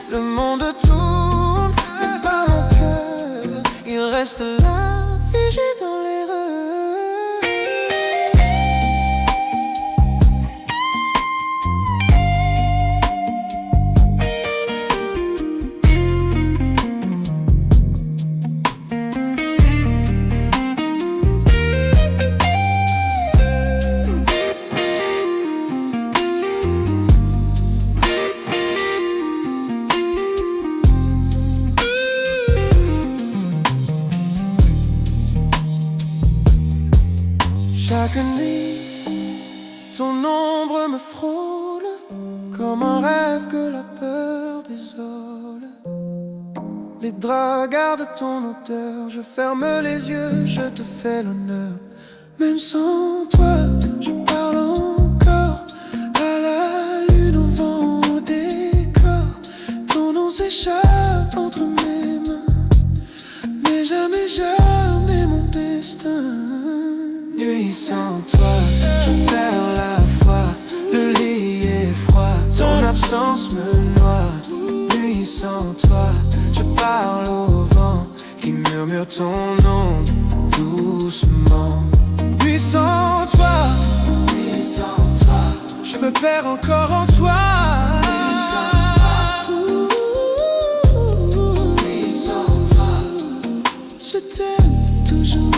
Le monde tourne, mais pas mon cœur, il reste là, figé dans l'erreur. Chaque nuit, ton ombre me frôle, comme un rêve que la peur désole. Les draps gardent ton odeur, je ferme les yeux, je te fais l'honneur. Même sans toi, je parle encore à la lune, au vent, au décor. Ton nom s'échappe entre mes mains, mais jamais, jamais mon destin. Nuit sans toi, je perds la foi. Le lit est froid, ton absence me noie. Nuit sans toi, je parle au vent qui murmure ton nom doucement. Nuit sans toi, je me perds encore en toi. Nuit sans toi, je t'aime toujours.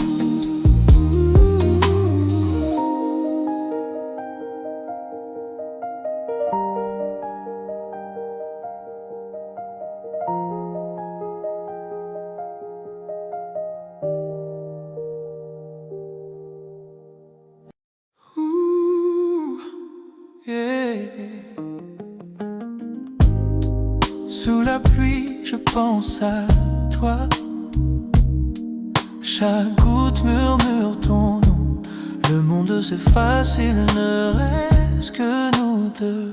Sous la pluie, je pense à toi. Chaque goutte murmure ton nom. le monde s'efface, il ne reste que nous deux.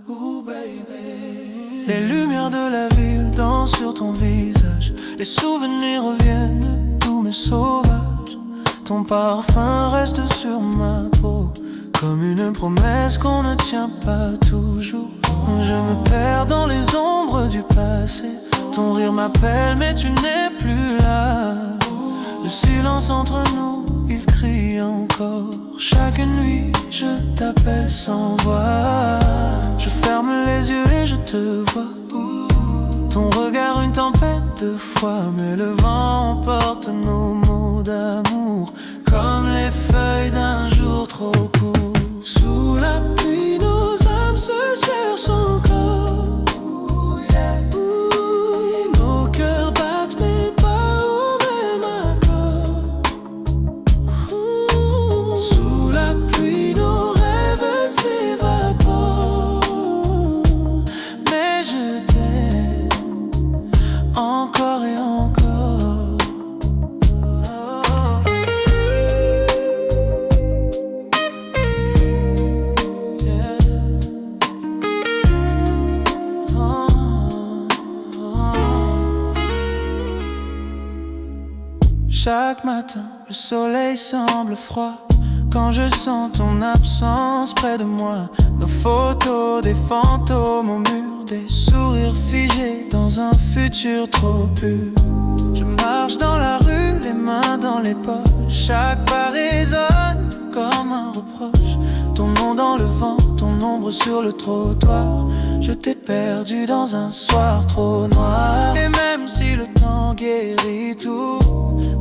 Ooh, baby. Les lumières de la ville dansent sur ton visage, les souvenirs reviennent, tous mes sauvages. Ton parfum reste sur ma peau, comme une promesse qu'on ne tient pas toujours. Je me perds dans les ombres du passé, ton rire m'appelle mais tu n'es plus là. Le silence entre nous, il crie encore. Chaque nuit, je t'appelle sans voix. Je ferme les yeux et je te vois. Ton regard une tempête de foi, mais le vent emporte nos mots d'amour, comme les feuilles d'un jour trop court. Sous la pluie, nos âmes se cherchent encore. Nos cœurs battent mais pas au même accord. Sous la pluie, nos rêves s'évaporent, mais je t'aime encore et encore. Yeah. Chaque matin, le soleil semble froid quand je sens ton absence près de moi. Nos photos, des fantômes au mur, des sourires figés dans un futur trop pur. Je marche dans la rue, les mains dans les poches, chaque pas résonne comme un reproche. Ton nom dans le vent, ton ombre sur le trottoir. Je t'ai perdu dans un soir trop noir. Et même si le temps guérit tout,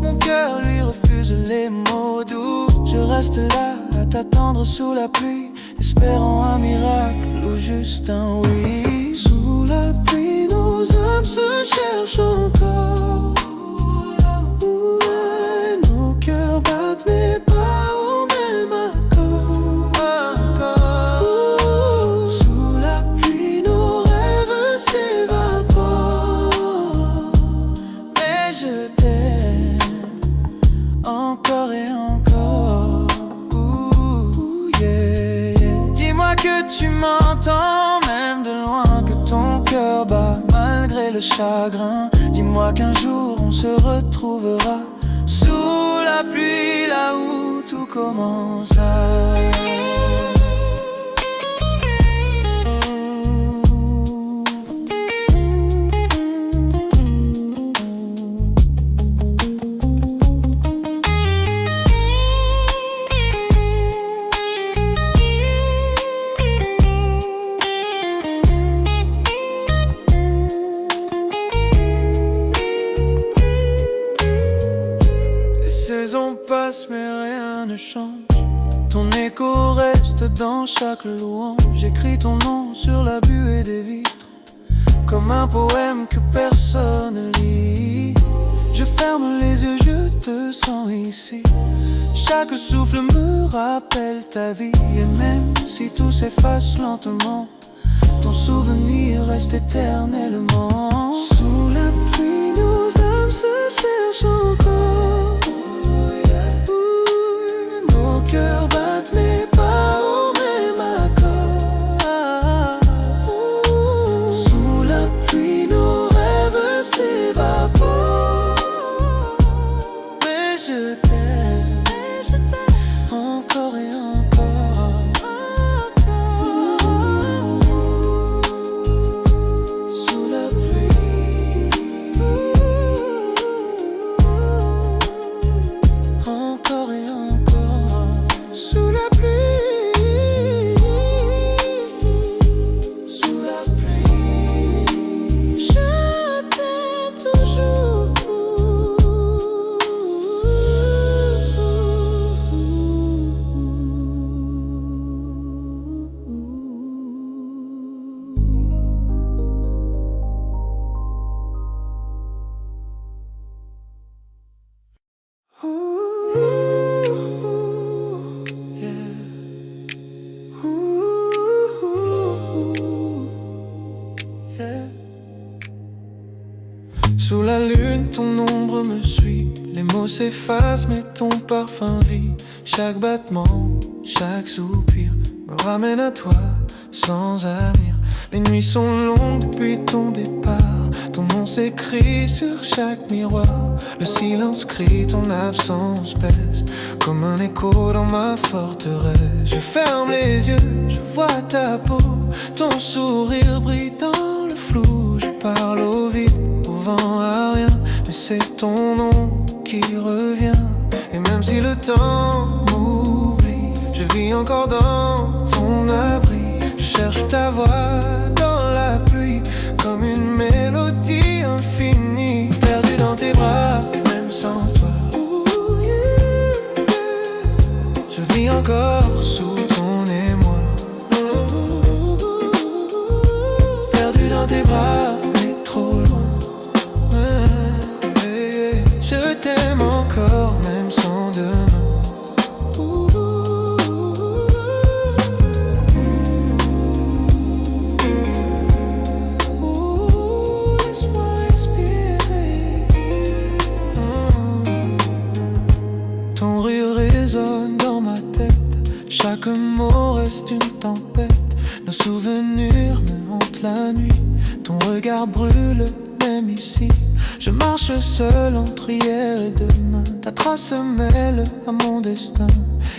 mon cœur lui refuse les mots doux. Je reste là à t'attendre sous la pluie, espérant un miracle ou juste un oui. Sous la pluie, nos âmes se cherchent encore. Nos cœurs battent mais pas au même accord. Sous la pluie, nos rêves s'évaporent, mais je t'aime encore et encore. Ooh, yeah, yeah. Dis-moi que tu m'entends, même de loin, que ton cœur bat malgré le chagrin. Dis-moi qu'un jour on se retrouvera sous la pluie, là où tout commença. Les saisons passent mais rien ne change. Ton écho reste dans chaque louange. J'écris ton nom sur la buée des vitres, comme un poème que personne lit. Je ferme les yeux, je te sens ici. Chaque souffle me rappelle ta vie. Et même si tout s'efface lentement, ton souvenir reste éternellement. Sous la pluie, nos âmes se cherchent encore. Nos cœurs battent mais pas au même accord. Sous la pluie, nos rêves s'évaporent, mais je t'aime encore et encore. Sous la pluie, encore et encore. Sous la pluie, sous la pluie, je t'aime toujours. Sous la lune, ton ombre me suit. Les mots s'effacent, mais ton parfum vit. Chaque battement, chaque soupir me ramène à toi sans avenir. Les nuits sont longues depuis ton départ. Ton nom s'écrit sur chaque miroir. Le silence crie, ton absence pèse comme un écho dans ma forteresse. Je ferme les yeux, je vois ta peau. Ton sourire brille dans le flou. Je parle au vide, au vent, à rien. Mais c'est ton nom qui revient. Et même si le temps m'oublie, je vis encore dans ton abri. Je cherche ta voix dans la pluie, comme une mélodie infinie. Perdu dans tes bras, même sans toi. Je vis encore sous ton émoi. Perdu dans tes bras, mais trop loin. Je t'aime encore, même sans demain. Ton rire résonne dans ma tête. Chaque mot reste une tempête. Nos souvenirs me hantent la nuit. Ton regard brûle, même ici. Je marche seul entre hier et demain. Ta trace se mêle à mon destin.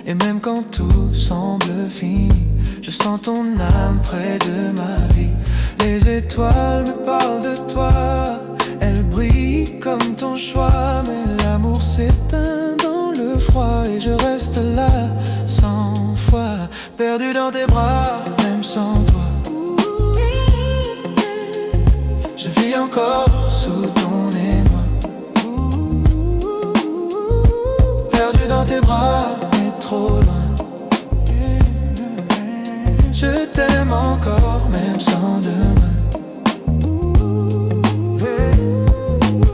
Et même quand tout semble fini, je sens ton âme près de ma vie. Les étoiles me parlent de toi. Elles brillent comme ton choix. Mais l'amour s'éteint dans le froid. Et je reste là, sans foi, perdu dans tes bras, même sans toi. Je vis encore sous ton émoi. Perdu dans tes bras, mais trop loin. Je t'aime encore, même sans demain.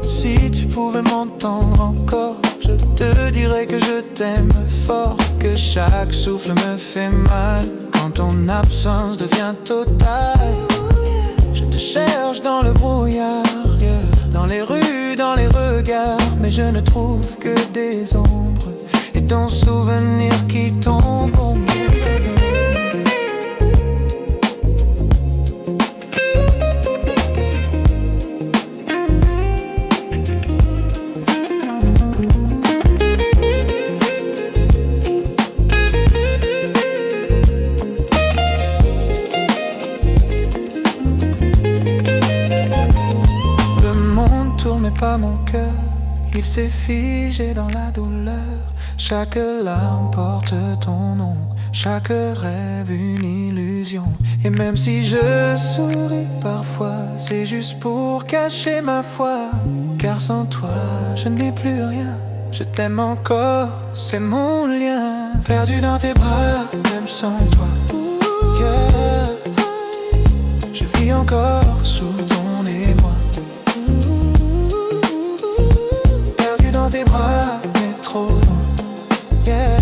Si tu pouvais m'entendre encore, je te dirais que je t'aime fort. Que chaque souffle me fait mal quand ton absence devient totale. Je te cherche dans le brouillard, dans les rues, dans les regards. Mais je ne trouve que des ombres et ton souvenir qui tombe au monde. Pas mon cœur, il s'est figé dans la douleur. Chaque larme porte ton nom, chaque rêve une illusion. Et même si je souris parfois, c'est juste pour cacher ma foi. Car sans toi, je n'ai plus rien. Je t'aime encore, c'est mon lien. Perdu dans tes bras, même sans toi. Yeah. Je vis encore sous ton émoi. Tes bras, mais trop loin. Yeah,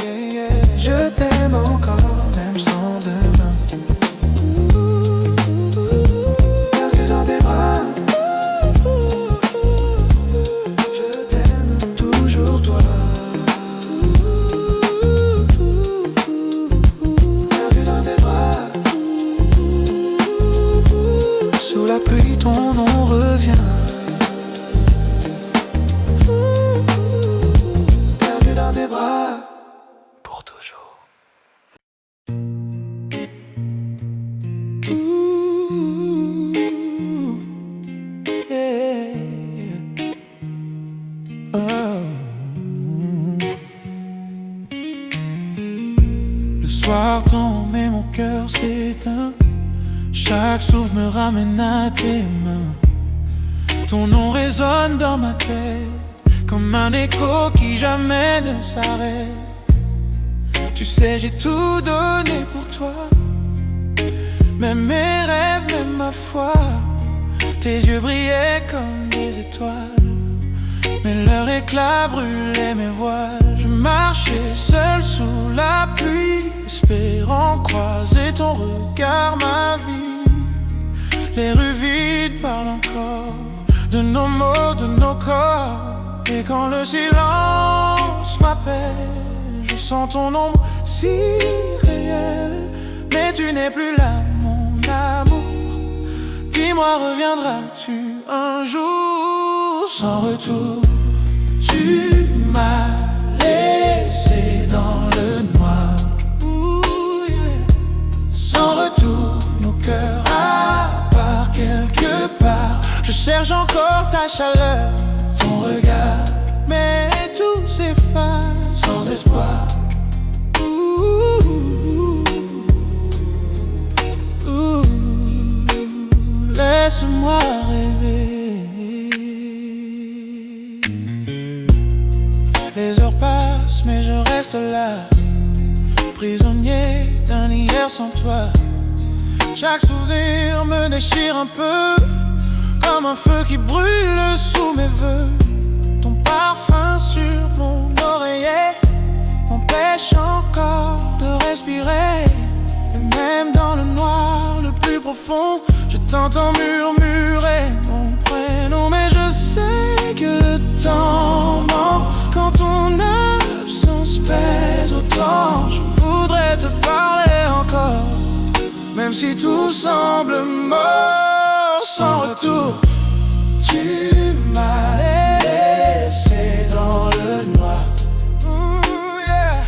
yeah, yeah. Je t'aime encore, même sans demain. Perdu dans tes bras. Je t'aime toujours toi. Perdu dans tes bras. Sous la pluie, ton nom revient. Tes bras pour toujours. Yeah. Le soir tombe et mon cœur s'éteint. Chaque souffle me ramène à tes mains. Ton nom résonne dans ma tête comme un écho qui jamais ne s'arrête. Tu sais, j'ai tout donné pour toi, même mes rêves, même ma foi. Tes yeux brillaient comme des étoiles, mais leur éclat brûlait mes voiles. Je marchais seul sous la pluie, espérant croiser ton regard, ma vie. Les rues vides parlent encore de nos mots, de nos corps. Et quand le silence m'appelle, sens ton ombre si réelle. Mais tu n'es plus là, mon amour. Dis-moi, reviendras-tu un jour sans retour? Tu m'as laissé dans le noir. Ooh, yeah. Sans retour, nos cœurs à part quelque part. Je cherche encore ta chaleur, ton regard, mais tout s'efface sans espoir. Laisse-moi rêver. Les heures passent mais je reste là, prisonnier d'un hier sans toi. Chaque souvenir me déchire un peu, comme un feu qui brûle sous mes voeux. Ton parfum sur mon oreiller m'empêche encore de respirer. Et même dans le noir le plus profond, je t'entends murmurer mon prénom. Mais je sais que le temps ment quand ton absence pèse autant. Je voudrais te parler encore, même si tout semble mort. Sans retour, tu m'as laissé dans le noir. Yeah.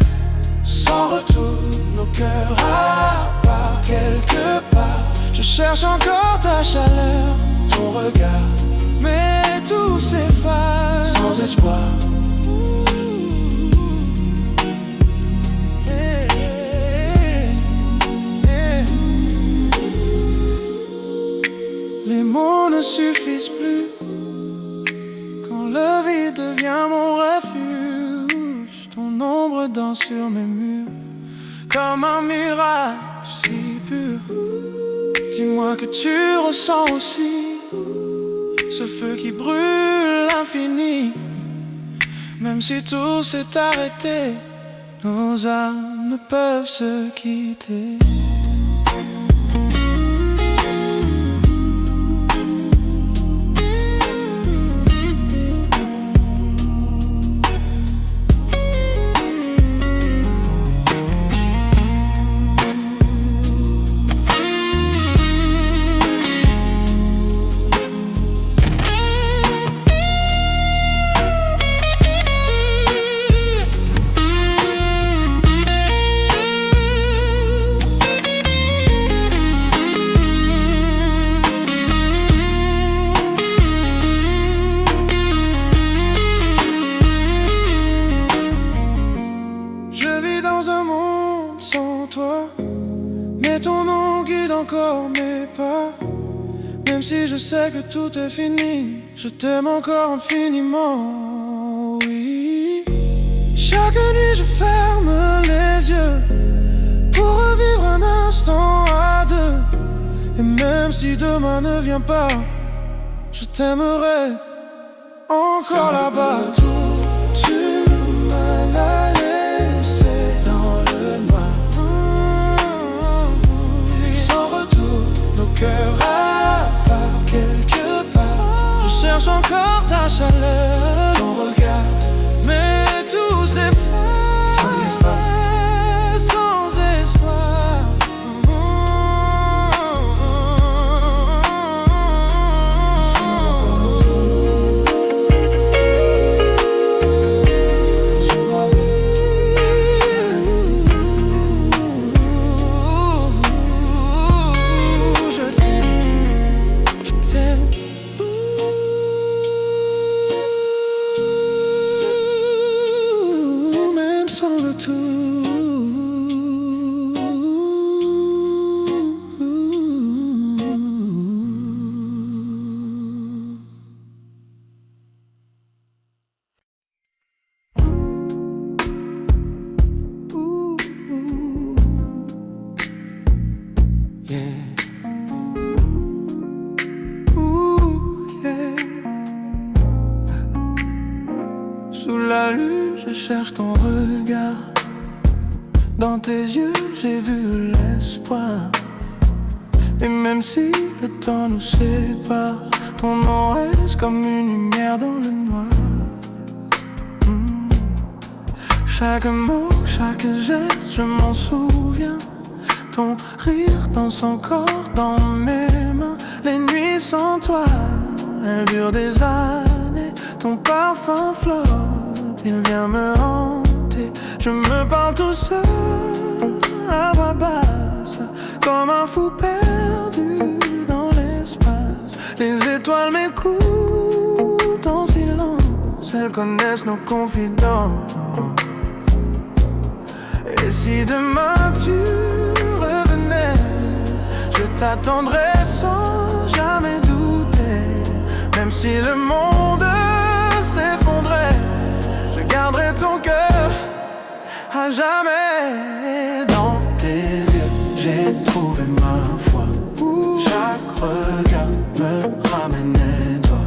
Sans retour, nos cœurs à part quelque part. Je cherche encore ta chaleur, ton regard, mais tout s'efface sans espoir. Les mots ne suffisent plus quand le vide devient mon refuge. Ton ombre danse sur mes murs comme un mirage si pur. Dis-moi que tu ressens aussi ce feu qui brûle l'infini. Même si tout s'est arrêté, nos âmes ne peuvent se quitter. Encore mes pas, même si je sais que tout est fini, je t'aime encore infiniment, oui. Chaque nuit je ferme les yeux pour revivre un instant à deux. Et même si demain ne vient pas, je t'aimerai encore là-bas. Tu m'as laissé dans le noir. Nos cœurs à part quelque part. Je cherche encore ta chaleur, ton regard, mais tout s'efface sans espoir, sans espoir. Sous la lune, je cherche ton regard. Dans tes yeux, j'ai vu l'espoir. Et même si le temps nous sépare, ton nom reste comme une lumière dans le noir. Chaque mot, chaque geste, je m'en souviens. Ton rire danse encore dans mes mains. Les nuits sans toi, elles durent des années. Ton parfum flotte, il vient me hanter. Je me parle tout seul, à voix basse, comme un fou perdu dans l'espace. Les étoiles m'écoutent en silence, elles connaissent nos confidences. Et si demain tu revenais, je t'attendrais sans jamais douter. Même si le monde s'effondrait, je garderai ton cœur à jamais. Dans tes yeux, j'ai trouvé ma foi. Chaque regard me ramenait toi.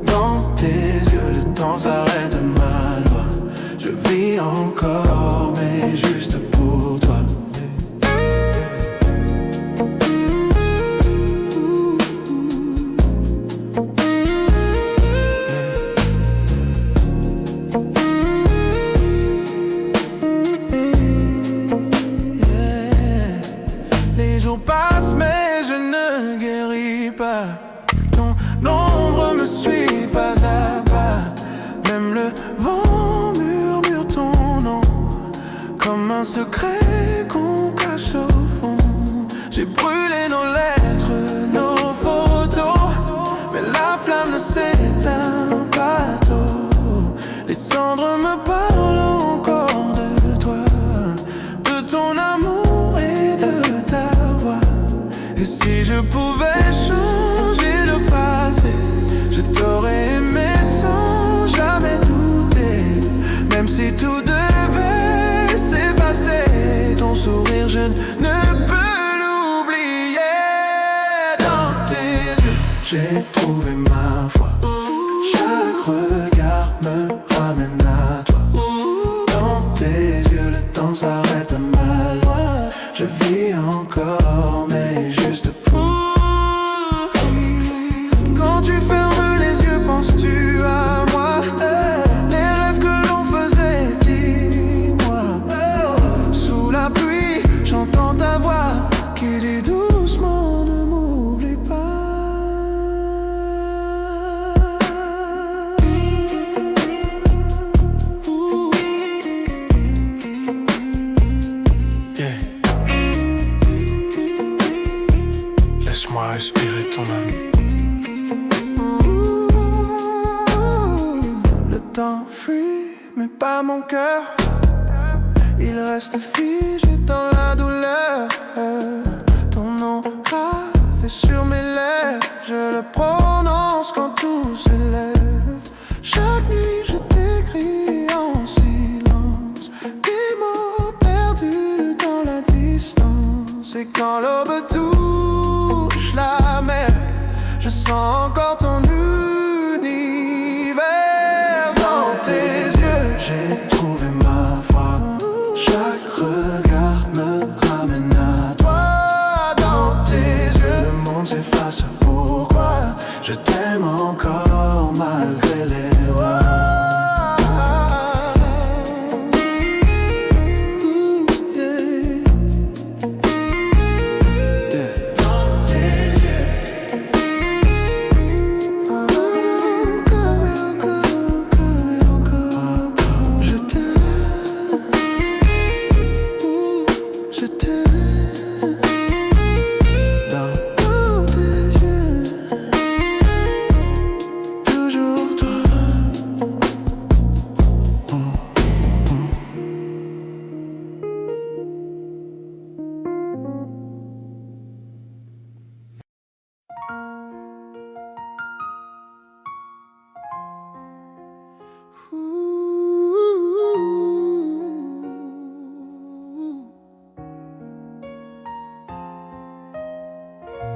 Dans tes yeux, le temps s'arrête à ma loi. Je vis encore, mais juste pour toi. Les jours passent, mais je ne guéris pas. Ton ombre me suit pas à pas. Même le vent murmure ton nom, comme un secret qu'on cache au fond. J'ai brûlé nos lettres, nos photos, mais la flamme ne s'éteint pas tôt. Les cendres me parlent encore de toi, de ton amour et de ta voix. Et si je pouvais changer le passé, je t'aurais aimé sans jamais douter. Même si tout devait s'effacer, ton sourire je ne peux l'oublier. Dans tes yeux, j'ai trouvé ma foi. Chaque regard me ramène à toi. Dans tes yeux, le temps s'arrête à ma loi. Je vis encore, mais juste pour. Quand tu fermes les yeux, penses-tu à moi? Les rêves que l'on faisait, dis-moi. Sous la pluie, j'entends ta voix qui dit doucement, ne m'oublie pas. Laisse-moi respirer ton âme. Le temps fuit, mais pas mon cœur. Il reste figé dans la douleur. Ton nom gravé sur mes lèvres, je le prononce quand tout s'élève. Chaque nuit je t'écris en silence, des mots perdus dans la distance. Et quand l'aube touche la mer, je sens encore ton univers. Dans tes yeux, j'ai trouvé ma foi. Chaque regard me ramène à toi. Dans tes yeux, le monde s'efface. Pourquoi je t'aime encore malgré les lois?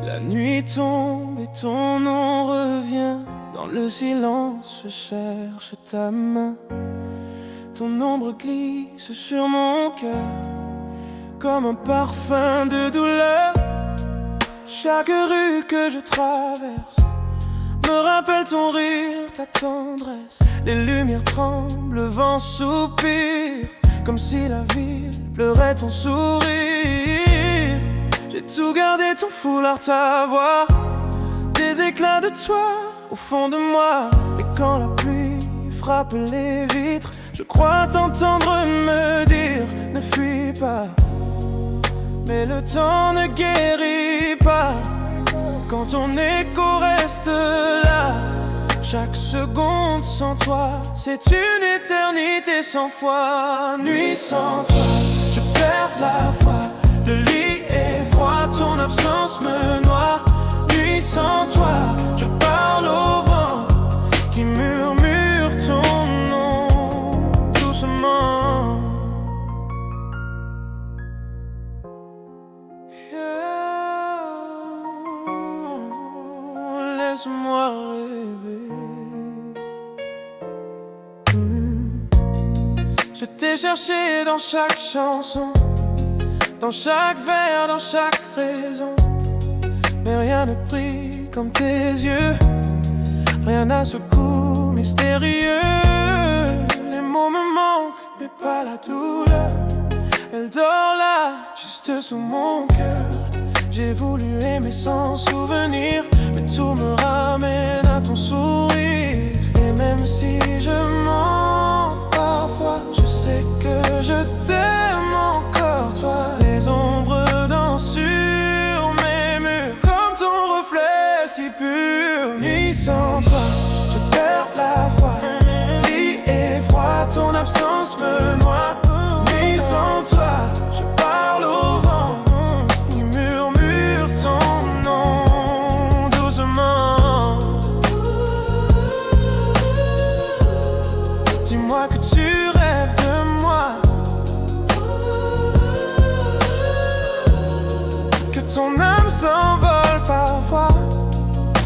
La nuit tombe et ton nom revient. Dans le silence, je cherche ta main. Ton ombre glisse sur mon cœur comme un parfum de douleur. Chaque rue que je traverse me rappelle ton rire, ta tendresse. Les lumières tremblent, le vent soupire. comme si la ville pleurait ton sourire. J'ai tout gardé, ton foulard, ta voix, des éclats de toi au fond de moi. Et quand la pluie frappe les vitres, je crois t'entendre me dire ne fuis pas. Mais le temps ne guérit pas quand ton écho reste là. Chaque seconde sans toi, c'est une éternité sans foi. Nuit sans toi, je perds la foi. Le lit est froid, ton absence me noie. Nuit sans toi, je parle au vent qui murmure ton nom doucement. Laisse-moi rêver. Je t'ai cherché dans chaque chanson, dans chaque vers, dans chaque raison. Mais rien ne brille comme tes yeux. Rien n'a ce goût mystérieux. Les mots me manquent, mais pas la douleur. Elle dort là, juste sous mon cœur. J'ai voulu aimer sans souvenir, mais tout me ramène à ton sourire. Et même si je mens parfois, je sais que je t'aime encore, toi. Les ombres dansent sur mes murs, comme ton reflet si pur. Nuit sans toi, je perds la foi. Lit est froid, ton absence me noie. Nuit sans toi, je parle au vent, il murmure ton nom doucement. Dis-moi que tu rêves de moi, que ton âme s'envole parfois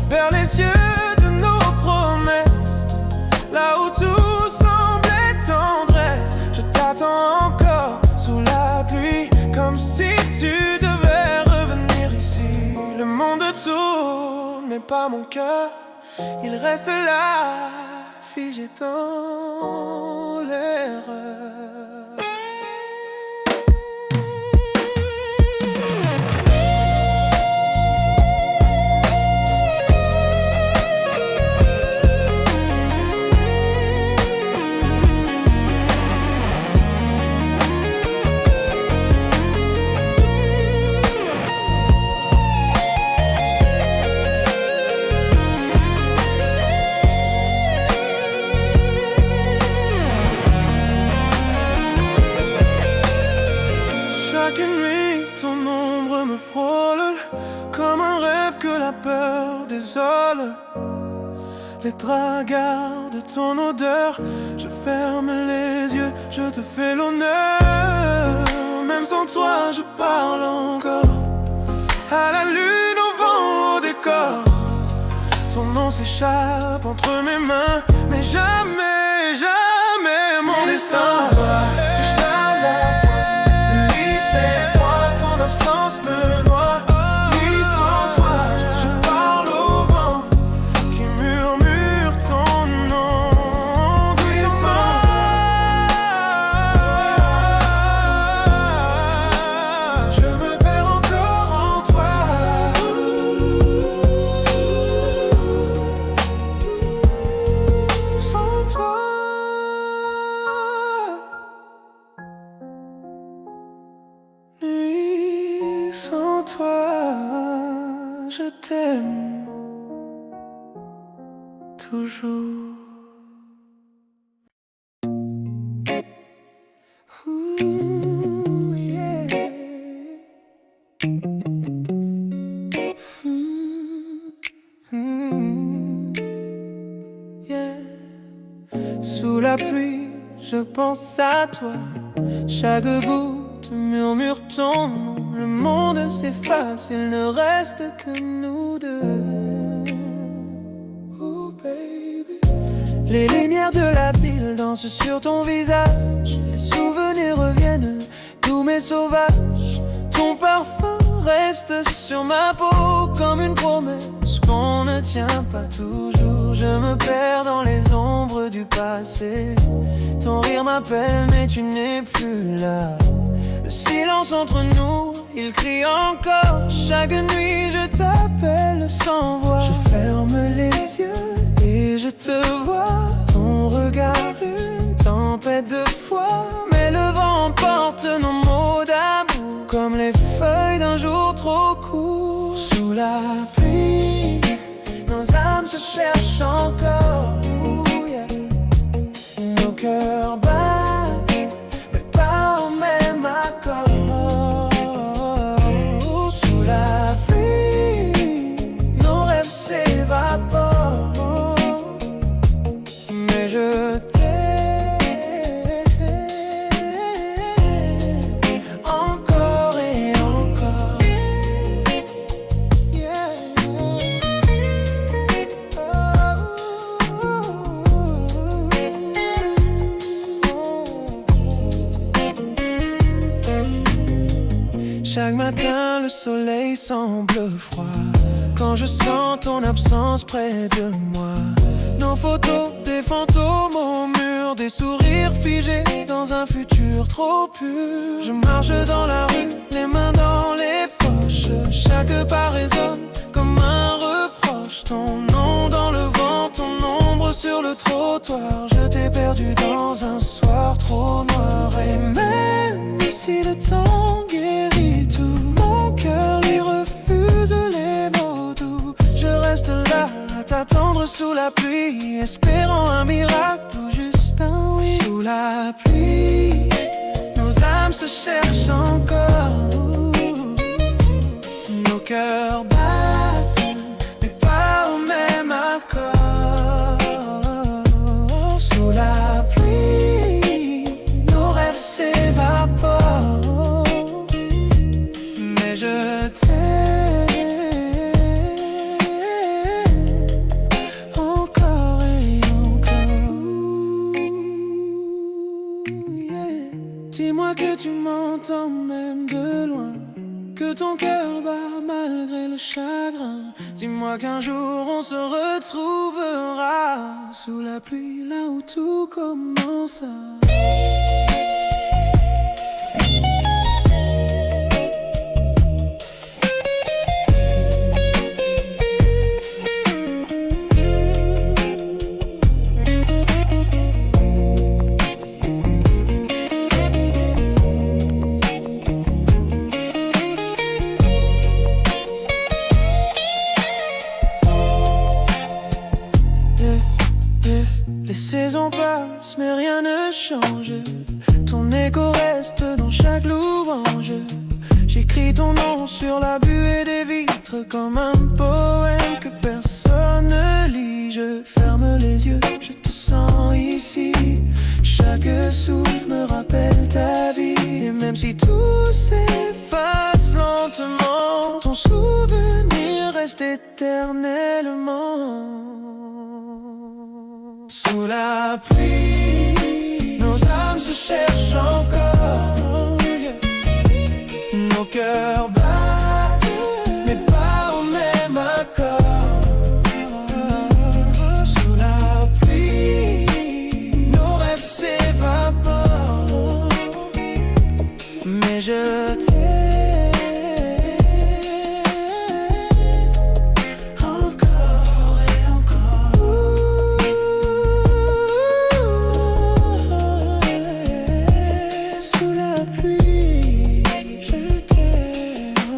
vers les cieux de nos promesses, là où tout semblait tendresse. Je t'attends encore sous la pluie, comme si tu devais revenir ici. Le monde tourne, mais pas mon cœur. Il reste là, figé dans l'erreur. Chaque nuit, ton ombre me frôle, comme un rêve que la peur désole. Les draps gardent ton odeur, je ferme les yeux, je te fais l'honneur. Même sans toi, je parle encore à la lune, au vent, au décor. Ton nom s'échappe entre mes mains, mais jamais, jamais mon destin. Sans toi, je t'aime toujours. Ooh, yeah. Yeah. Sous la pluie, je pense à toi. Chaque goutte murmure ton nom. Le monde s'efface, il ne reste que nous deux. Oh baby. Les lumières de la ville dansent sur ton visage. Les souvenirs reviennent, tous mes sauvages. Ton parfum reste sur ma peau comme une promesse on ne tient pas toujours. Je me perds dans les ombres du passé. Ton rire m'appelle mais tu n'es plus là. Le silence entre nous, il crie encore. Chaque nuit je t'appelle sans voix. Je ferme les yeux et je te vois. Ton regard, une tempête de foi. Mais le vent emporte nos mots d'amour, comme les feuilles d'un jour trop court. Sous la pluie, nos âmes se cherchent encore. Ooh, yeah. Nos cœurs battent, mais pas au même accord. Sous la pluie, nos rêves s'évaporent. Mais je t'aime encore et encore. Yeah. Chaque matin, le soleil semble froid quand je sens ton absence près de moi. Nos photos, des fantômes au mur, des sourires figés dans un futur trop pur. Je marche dans la rue, les mains dans les poches. Chaque pas résonne comme un reproche. Ton nom dans le vent, ton ombre sur le trottoir. Je t'ai perdu dans un soir trop noir. Et même si le temps guérit tout, mon cœur lui refuse les mots doux. Je reste là à t'attendre sous la pluie, espérant un miracle ou juste un oui. Sous la pluie, nos âmes se cherchent encore. Nos cœurs battent, mais pas au même accord. Sous la pluie, nos rêves s'évaporent. Mais je t'aime encore et encore. Yeah. Dis-moi que tu m'entends même de loin, que ton cœur bat malgré le chagrin. Dis-moi qu'un jour on se retrouvera sous la pluie, là où tout commença. Les saisons passent mais rien ne change. Ton écho reste dans chaque louange. J'écris ton nom sur la buée des vitres comme un poème que personne ne lit. Je ferme les yeux, je te sens ici. Chaque souffle me rappelle ta vie. Et même si tout s'efface lentement, ton souvenir reste éternellement. Sous la pluie, nos âmes se cherchent encore. Nos cœurs battent, mais pas au même accord. Sous la pluie, nos rêves s'évaporent. Mais je t'aime encore et encore. Sous la pluie, je t'aime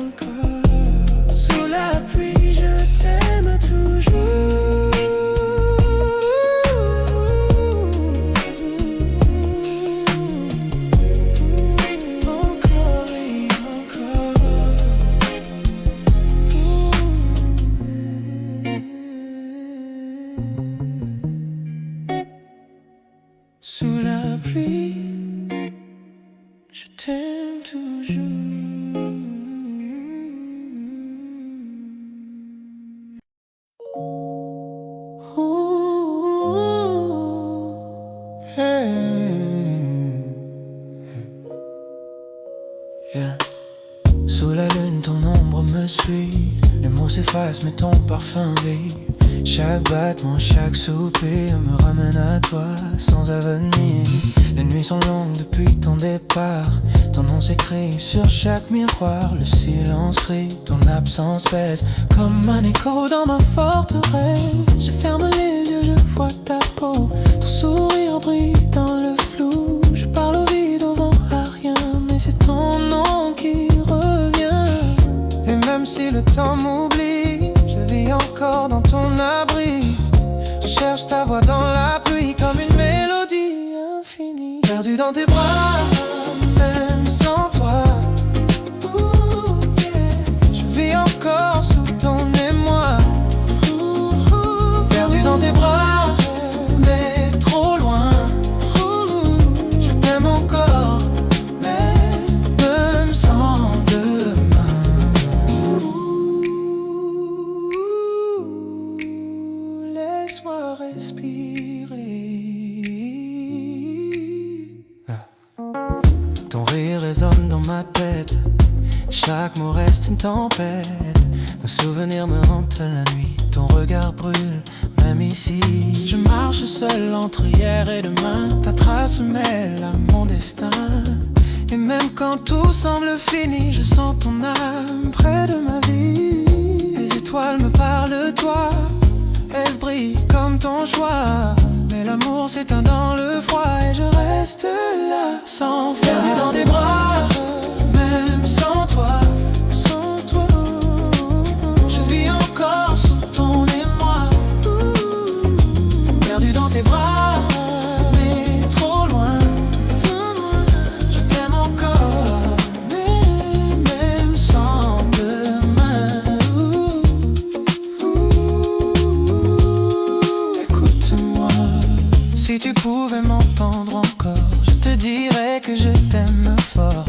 Sous la lune, ton ombre me suit. Les mots s'effacent, mais ton parfum brille. Chaque battement, chaque soupir me ramène à toi sans avenir. Les nuits sont longues depuis ton départ. Ton nom s'écrit sur chaque miroir. Le silence crie, ton absence pèse comme un écho dans ma forteresse. Je ferme les yeux, je vois ta peau. Ton sourire brille dans le flou. Je parle au vide, au vent, à rien. Mais c'est ton nom qui revient. Et même si le temps m'oublie, je vis encore dans ton abri. Je cherche ta voix dans la pluie comme une mélodie infinie. Perdu dans tes bras, même sans toi. Ooh, yeah. Je vis encore sous ton émoi. Perdu dans tes bras, mais trop loin. Je t'aime encore, même sans demain. Laisse-moi respirer. Ton rire résonne dans ma tête. Chaque mot reste une tempête. Nos souvenirs me hantent la nuit. Ton regard brûle, même ici. Je marche seul entre hier et demain. Ta trace mêle à mon destin. Et même quand tout semble fini, je sens ton âme près de ma vie. Les étoiles me parlent de toi. Elles brillent comme ton choix. Mais l'amour s'éteint dans le froid. Et je reste là, sans foi. Perdu dans tes bras, même sans toi. Sans toi, je vis encore sous ton émoi. Perdu dans tes bras, mais trop loin. Je t'aime encore, mais même sans demain. Écoute-moi, si tu pouvais m'entendre encore, je te dirais que je t'aime fort.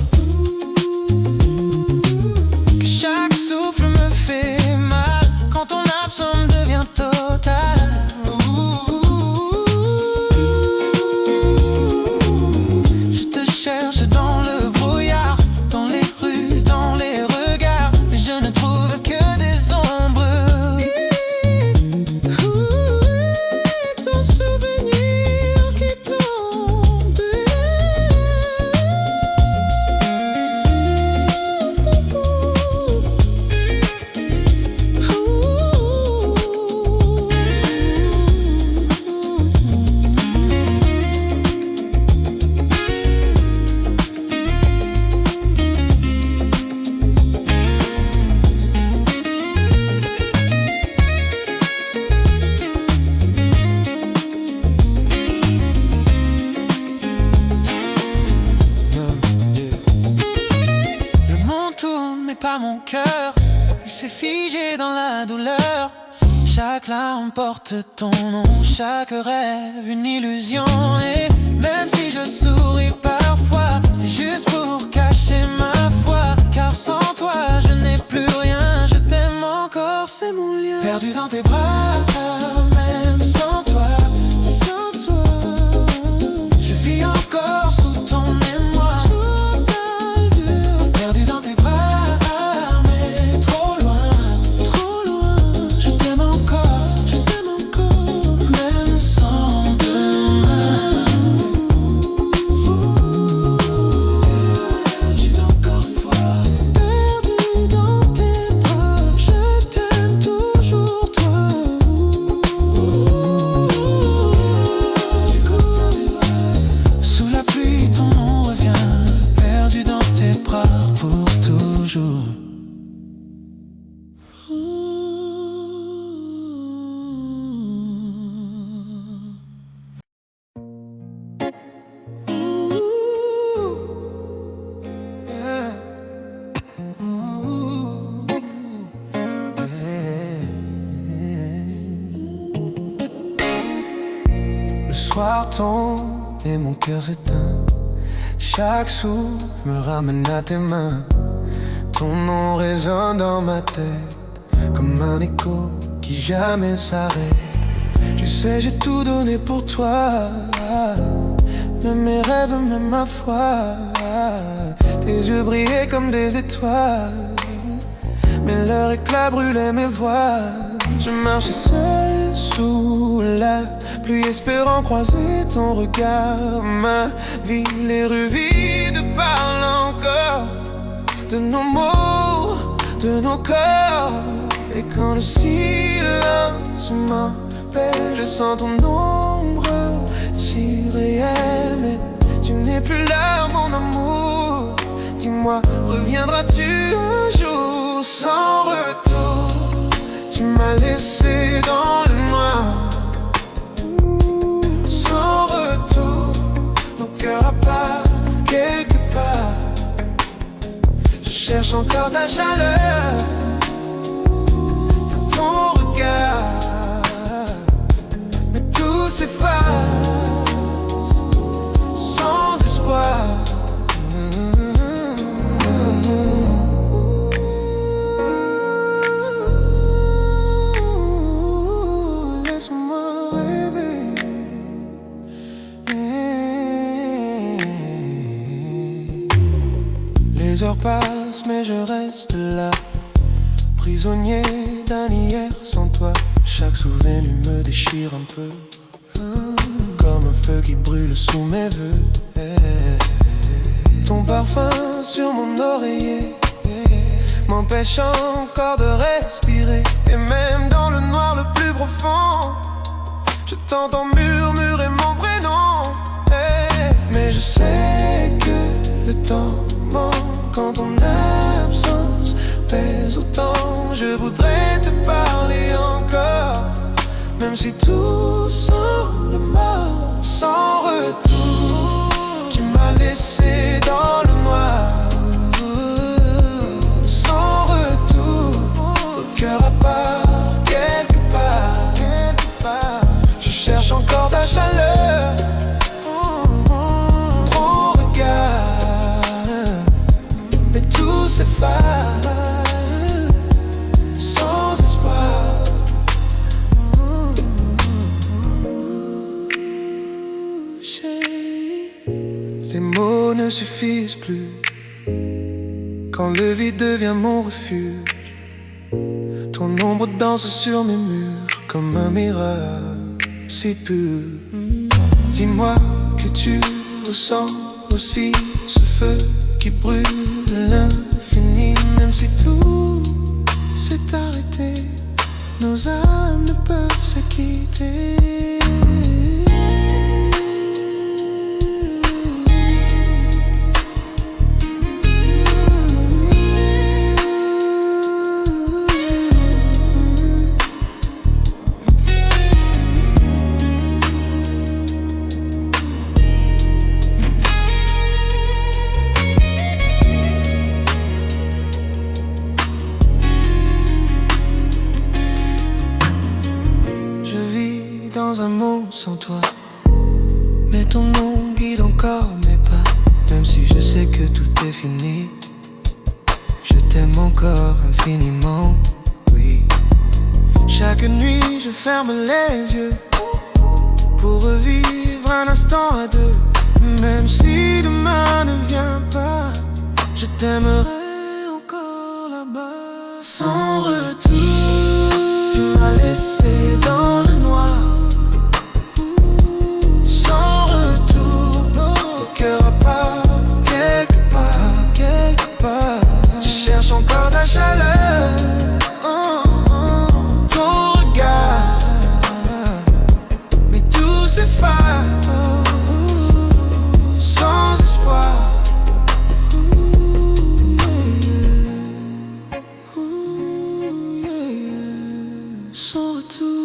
Que chaque souffle me fait mal quand ton absence devient totale. Je te cherche dans le brouillard, dans les rues, dans les regards, mais je ne trouve que des ombres. Ton souvenir qui tombe. Le monde tourne mais pas mon cœur. Il s'est figé dans la douleur. Chaque larme porte ton nom, chaque rêve une illusion. Et même si je souris parfois, c'est juste pour cacher ma foi. Car sans toi je n'ai plus rien. Je t'aime encore, c'est mon lien. Perdu dans tes bras, même sans toi. Sans toi, je vis encore sous ton émoi. Perdu dans tes bras, mais trop loin, je t'aime encore, même sans demain. Perdu encore une fois, perdu dans tes bras, je t'aime toujours toi. Sous la pluie, ton nom revient, perdu dans tes bras pour toujours. Le soir tombe et mon cœur s'éteint. Chaque souffle me ramène à tes mains. Ton nom résonne dans ma tête comme un écho qui jamais s'arrête. Tu sais, j'ai tout donné pour toi, même mes rêves, même ma foi. tes yeux brillaient comme des étoiles, mais leur éclat brûlait mes voiles. Je marchais seul sous la pluie, espérant croiser ton regard. Ma vie, les rues vides parlent encore de nos mots, de nos corps. Et quand le silence m'appelle, je sens ton ombre si réelle. Mais tu n'es plus là, mon amour. Dis-moi, reviendras-tu un jour sans retour? Tu m'as laissé dans le noir, sans retour, nos cœurs à part, quelque part. Je cherche encore ta chaleur, ton regard, mais tout s'efface, sans espoir. Laisse-moi rêver. Les heures passent mais je reste là, prisonnier d'un hier sans toi. Chaque souvenir me déchire un peu, comme un feu qui brûle sous mes voeux. Ton parfum sur mon oreiller m'empêche encore de respirer. Et même dans le noir le plus profond, je t'entends murmurer mon prénom. Mais je sais que le temps manque quand ton absence pèse autant. Je voudrais te parler encore, même si tout semble mort. Sans retour, tu m'as laissé dans le noir, sans retour, au cœur à part, quelque part, quelque part. Je cherche encore ta chaleur, ton regard, mais tout s'efface, sans espoir. Les mots ne suffisent plus quand le vide devient mon refuge. Ton ombre danse sur mes murs comme un mirage si pur. Dis-moi que tu ressens aussi ce feu qui brûle l'infini. Même si tout s'est arrêté, nos âmes ne peuvent se quitter. Dans un monde sans toi, mais ton nom guide encore mes pas. Même si je sais que tout est fini, je t'aime encore infiniment, oui. Chaque nuit je ferme les yeux pour revivre un instant à deux. Même si demain ne vient pas, je t'aimerai encore là-bas. Sans retour, tu m'as laissé dans le noir, sans retour, au cœur à part, quelque part, quelque part. Je cherche encore ta chaleur, ton regard, mais tout s'efface, sans espoir. Sans retour.